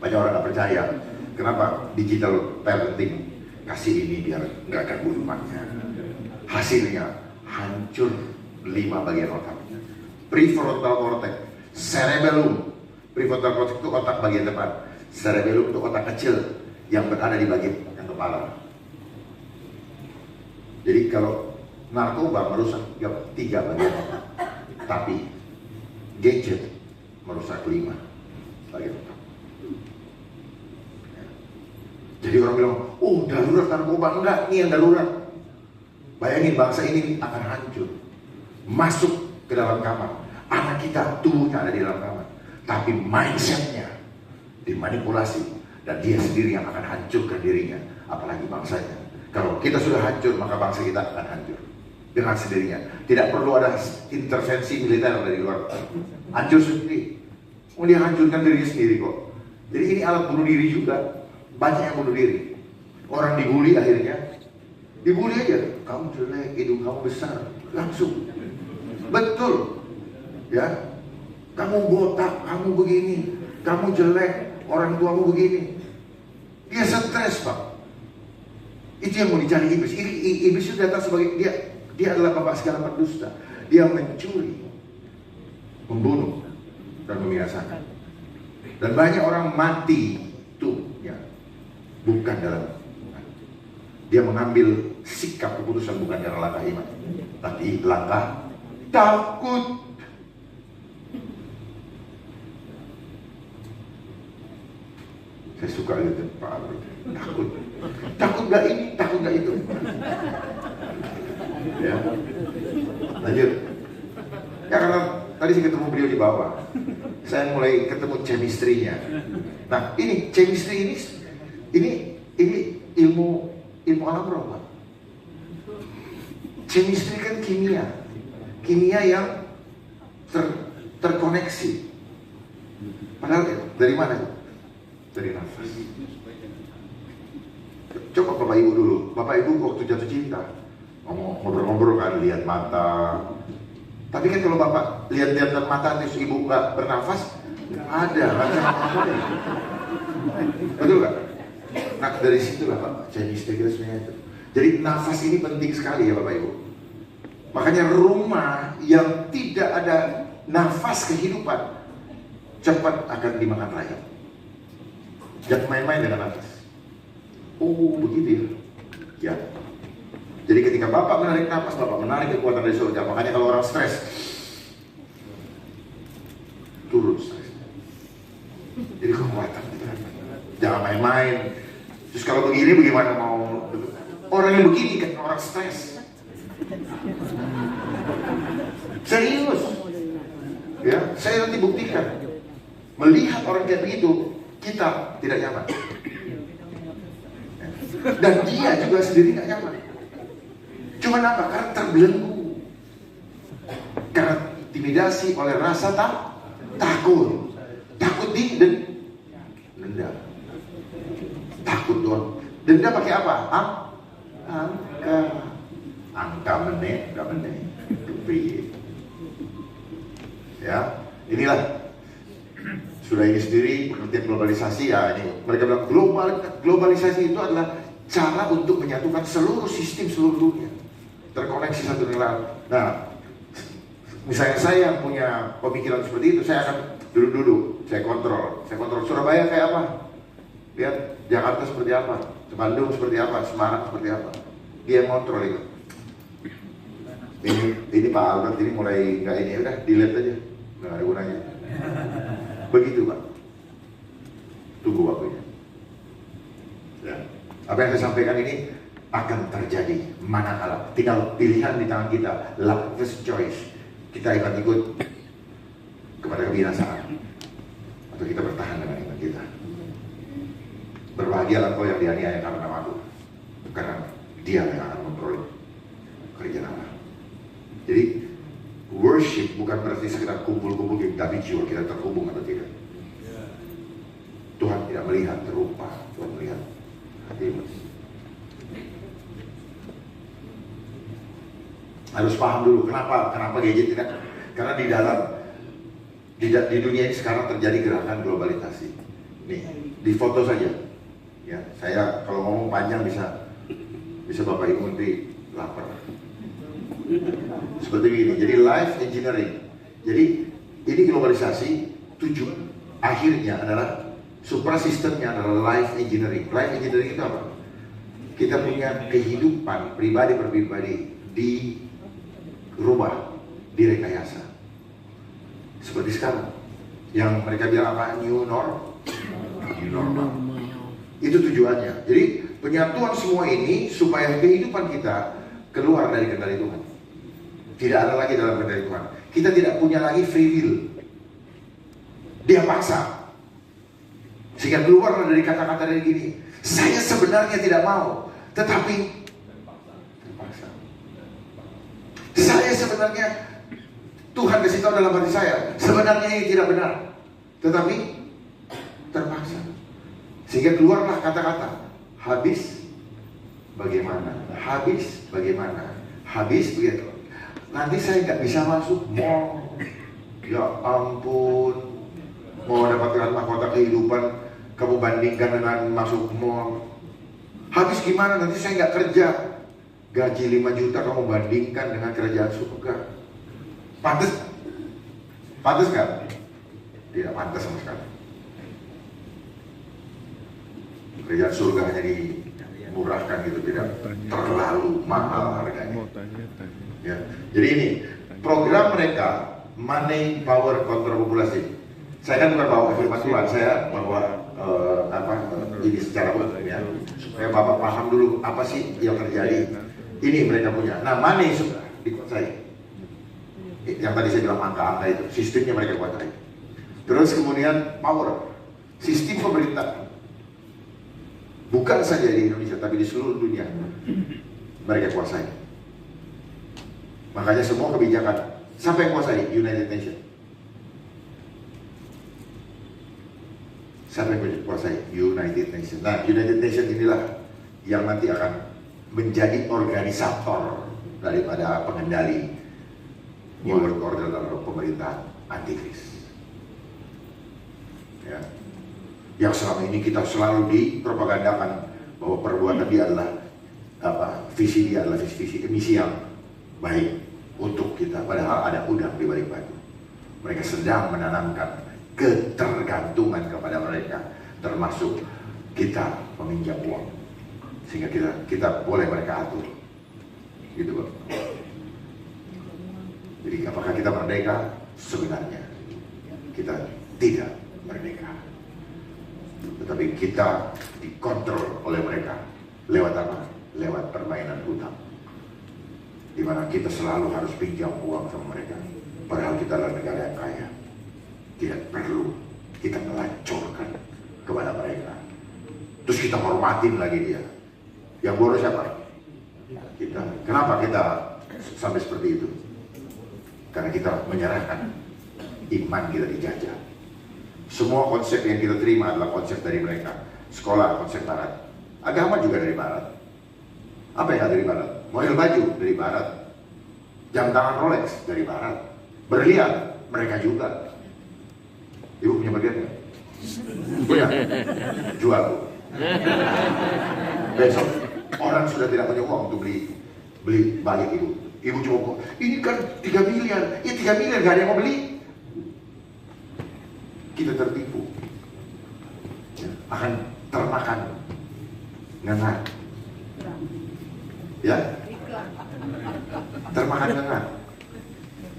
Banyak orang nggak percaya. Kenapa digital parenting kasih ini biar nggak ganggu rumahnya. Hasilnya hancur 5 bagian otak. Prefrontal cortex, cerebellum. Prefrontal cortex itu otak bagian depan. Cerebellum itu otak kecil yang berada di bagian kepala. Jadi kalau narkoba merusak 3 bagian otak, tapi gadget merusak 5 bagian otak. Jadi orang bilang, oh darurat narkoba. Enggak, ini yang darurat. Bayangin bangsa ini akan hancur. Masuk ke dalam kamar. Anak kita tubuhnya ada di dalam kamar. Tapi mindsetnya dimanipulasi. Dan dia sendiri yang akan hancurkan dirinya. Apalagi bangsanya. Kalau kita sudah hancur, maka bangsa kita akan hancur. Dengan sendirinya. Tidak perlu ada intervensi militer dari luar. Hancur sendiri. Oh, dia hancurkan dirinya sendiri kok. Jadi ini alat bunuh diri juga. Banyak yang bunuh diri. Orang dibully akhirnya. Dibully aja. Kamu jelek, hidung kamu besar. Langsung. Betul. Ya. Kamu botak, kamu begini. Kamu jelek, orang tuamu begini. Dia stres, Pak. Itu yang mau dicari iblis. Iblis itu datang sebagai dia Dia adalah bapak segala pendusta. Dia mencuri, membunuh, dan membinasakan. Dan banyak orang mati itu ya, bukan dalam iman. Dia mengambil sikap keputusan bukan karena langkah iman, tapi langkah takut. Saya suka lihat Pak Albert. Takut gak ini, takut gak itu. Ya, lanjut. Ya karena tadi saya ketemu beliau di bawah, saya mulai ketemu chemistry-nya. Nah ini chemistry ini ilmu alam roh, Pak. Chemistry kan kimia yang terkoneksi. Padahal dari mana? Dari nafas. Coba Bapak Ibu dulu. Bapak Ibu waktu jatuh cinta ngobrol-ngobrol kan, lihat mata. Tapi kan kalau Bapak lihat mata terus Ibu nggak bernafas, nggak ada kan? Betul nggak? Nah dari situlah Pak, Chinese sebenarnya itu. Jadi nafas ini penting sekali ya Bapak Ibu. Makanya rumah yang tidak ada nafas kehidupan cepat akan dimakan rayap. Jangan main-main dengan nafas. Oh begitu ya. Ya. Jadi ketika Bapak menarik nafas, Bapak menarik kekuatan dari surga. Makanya kalau orang stres, turun stresnya. Jadi kekuatan itu kan. Jangan main-main. Terus kalau begini bagaimana mau? Orang yang begini kan orang stres. Serius. Ya, saya nanti buktikan. Melihat orang kayak begitu, kita tidak nyaman. Dan dia juga sendiri nggak nyaman. Cuma apa? Karena terbelenggu. Karena intimidasi oleh rasa takut. Takut denda. Takut doang. Denda pakai apa? Angka menit. Ya, inilah. Sudah ini sendiri pengertian globalisasi ya ini. Mereka bilang globalisasi itu adalah cara untuk menyatukan seluruh sistem seluruh dunia, terkoneksi satu dengan lain. Nah, misalnya saya yang punya pemikiran seperti itu, saya akan duduk-duduk, saya kontrol Surabaya kayak apa, lihat Jakarta seperti apa, Bandung seperti apa, Semarang seperti apa, dia kontrol itu. Ini Pak Albert ini mulai nggak ini, udah delete aja, nggak ada gunanya. Begitu Pak. Tunggu waktunya. Ya. Apa yang saya sampaikan ini akan terjadi manakala tinggal pilihan di tangan kita, first choice. Kita akan ikut kepada kebinasaan atau kita bertahan dengan iman kita. Berbahagialah kau yang dianiaya karena namaku, karena dia yang akan memperoleh kerjaan Allah. Jadi worship bukan berarti sekedar kumpul-kumpul, tapi jiwa kita terhubung atau tidak. Tuhan tidak melihat rupa, Tuhan melihat hati. Harus paham dulu kenapa gadget tidak. Karena di dunia ini sekarang terjadi gerakan globalisasi. Nih, di foto saja. Ya, saya kalau ngomong panjang bisa Bapak Ibu nanti lapar. Seperti ini. Jadi life engineering. Jadi ini globalisasi, akhirnya adalah suprasistemnya adalah life engineering. Life engineering itu apa? Kita punya kehidupan pribadi per pribadi dirubah, direkayasa. Seperti sekarang yang mereka bilang apa? New normal. Itu tujuannya. Jadi penyatuan semua ini supaya kehidupan kita keluar dari kendali Tuhan. Tidak ada lagi dalam kendali Tuhan. Kita tidak punya lagi free will. Dia paksa. Sehingga keluar dari kata-kata dari gini. Saya sebenarnya tidak mau, tetapi terpaksa. Saya sebenarnya Tuhan kasih tahu dalam hati saya, sebenarnya ini tidak benar, tetapi terpaksa. Sehingga keluarlah kata-kata, habis bagaimana? Habis bagaimana? Habis begitu. Nanti saya nggak bisa masuk mall. Ya ampun, mau dapatkan mahkota kehidupan, kamu bandingkan dengan masuk mall. Habis gimana? Nanti saya nggak kerja. gaji 5 juta kamu bandingkan dengan kerajaan surga. Pantas? Pantas nggak? Tidak pantas sama sekali. Kerajaan surga hanya dimurahkan gitu, tidak terlalu mahal harganya. Ya. Jadi ini program mereka Money Power Control Populasi. Saya kan bukan bawa firman Tuhan, saya bawa ini secara umum ya, supaya Bapak paham dulu apa sih yang terjadi. Ini mereka punya. Nah, money sudah dikuasai. Yang tadi saya bilang angka-angka itu, sistemnya mereka kuasai. Terus kemudian power, sistem pemerintah. Bukan saja di Indonesia, tapi di seluruh dunia mereka kuasai. Makanya semua kebijakan, siapa yang kuasai? United Nations. Siapa yang kuasai? United Nations. Nah, United Nations inilah yang nanti akan menjadi organisator daripada pengendali world order atau pemerintahan antikris. Ya. Yang selama ini kita selalu dipropagandakan bahwa perbuatan dia adalah visi dia adalah visi misi yang baik untuk kita, padahal ada udang di balik batu. Mereka sedang menanamkan ketergantungan kepada mereka, termasuk kita meminjam uang, sehingga kita boleh mereka atur, gitu Pak. Jadi apakah kita merdeka? Sebenarnya kita tidak merdeka, tetapi kita dikontrol oleh mereka. Lewat apa? Lewat permainan hutang, di mana kita selalu harus pinjam uang sama mereka, padahal kita adalah negara yang kaya. Tidak perlu kita melancurkan kepada mereka. Terus kita hormatin lagi dia. Yang boros siapa? Kita. Kenapa kita sampai seperti itu? Karena kita menyerahkan iman kita dijajah. Semua konsep yang kita terima adalah konsep dari mereka. Sekolah konsep barat, agama juga dari barat. Apa yang ada dari barat? Model baju dari barat, jam tangan Rolex dari barat, berlian mereka juga. Ibu punya berlian nggak? Punya? Jual Bu. Besok orang sudah tidak punya uang untuk beli balik ibu. Ibu cuma kok, ini kan 3 miliar. Ya 3 miliar gak ada yang mau beli. Kita tertipu, ya, akan termakan ngengat, ya, termakan ngengat,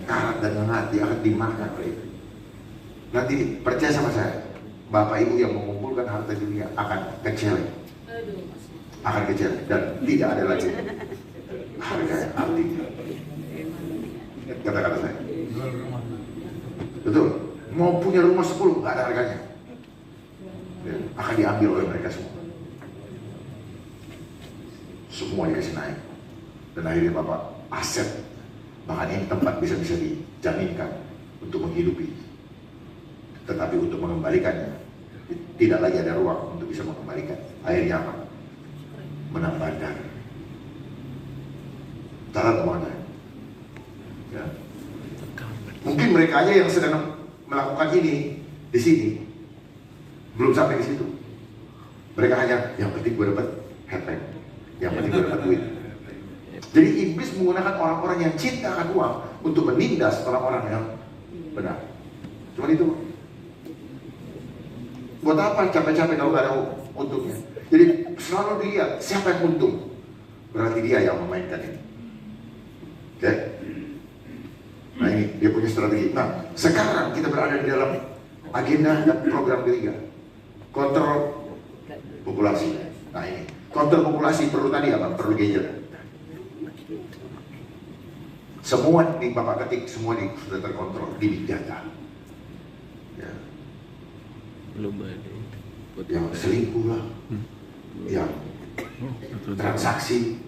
karat dan ngengat dia akan dimakan oleh itu. Nanti percaya sama saya, bapak ibu yang mengumpulkan harta dunia akan kecewa, dan tidak ada lagi harga yang artinya. Kata-kata saya, betul. Mau punya rumah 10 nggak ada harganya, ya, akan diambil oleh mereka semua. Semua dikasih naik, dan akhirnya bapak aset, bahkan ini tempat bisa dijaminkan untuk menghidupi, tetapi untuk mengembalikannya tidak lagi ada ruang untuk bisa mengembalikan. Akhirnya apa? Menang bandar. Cara kemana? Ya. Mungkin mereka aja yang sedang melakukan ini di sini belum sampai ke situ. Mereka hanya yang penting gue dapat headline, yang penting gue dapat duit. Jadi iblis menggunakan orang-orang yang cinta akan uang untuk menindas orang-orang yang benar. Cuma itu. Buat apa capek-capek kalau gak ada untungnya? Jadi selalu dilihat siapa yang untung, berarti dia yang memainkan ini. Oke? Nah ini dia punya strategi. Nah sekarang kita berada di dalam agenda dan program ketiga, kontrol populasi. Nah ini kontrol populasi perlu tadi apa? Perlu gadget. Semua di bapak ketik, semua sudah terkontrol di big data. Ya. Belum ada Yang selingkuh lah, yang transaksi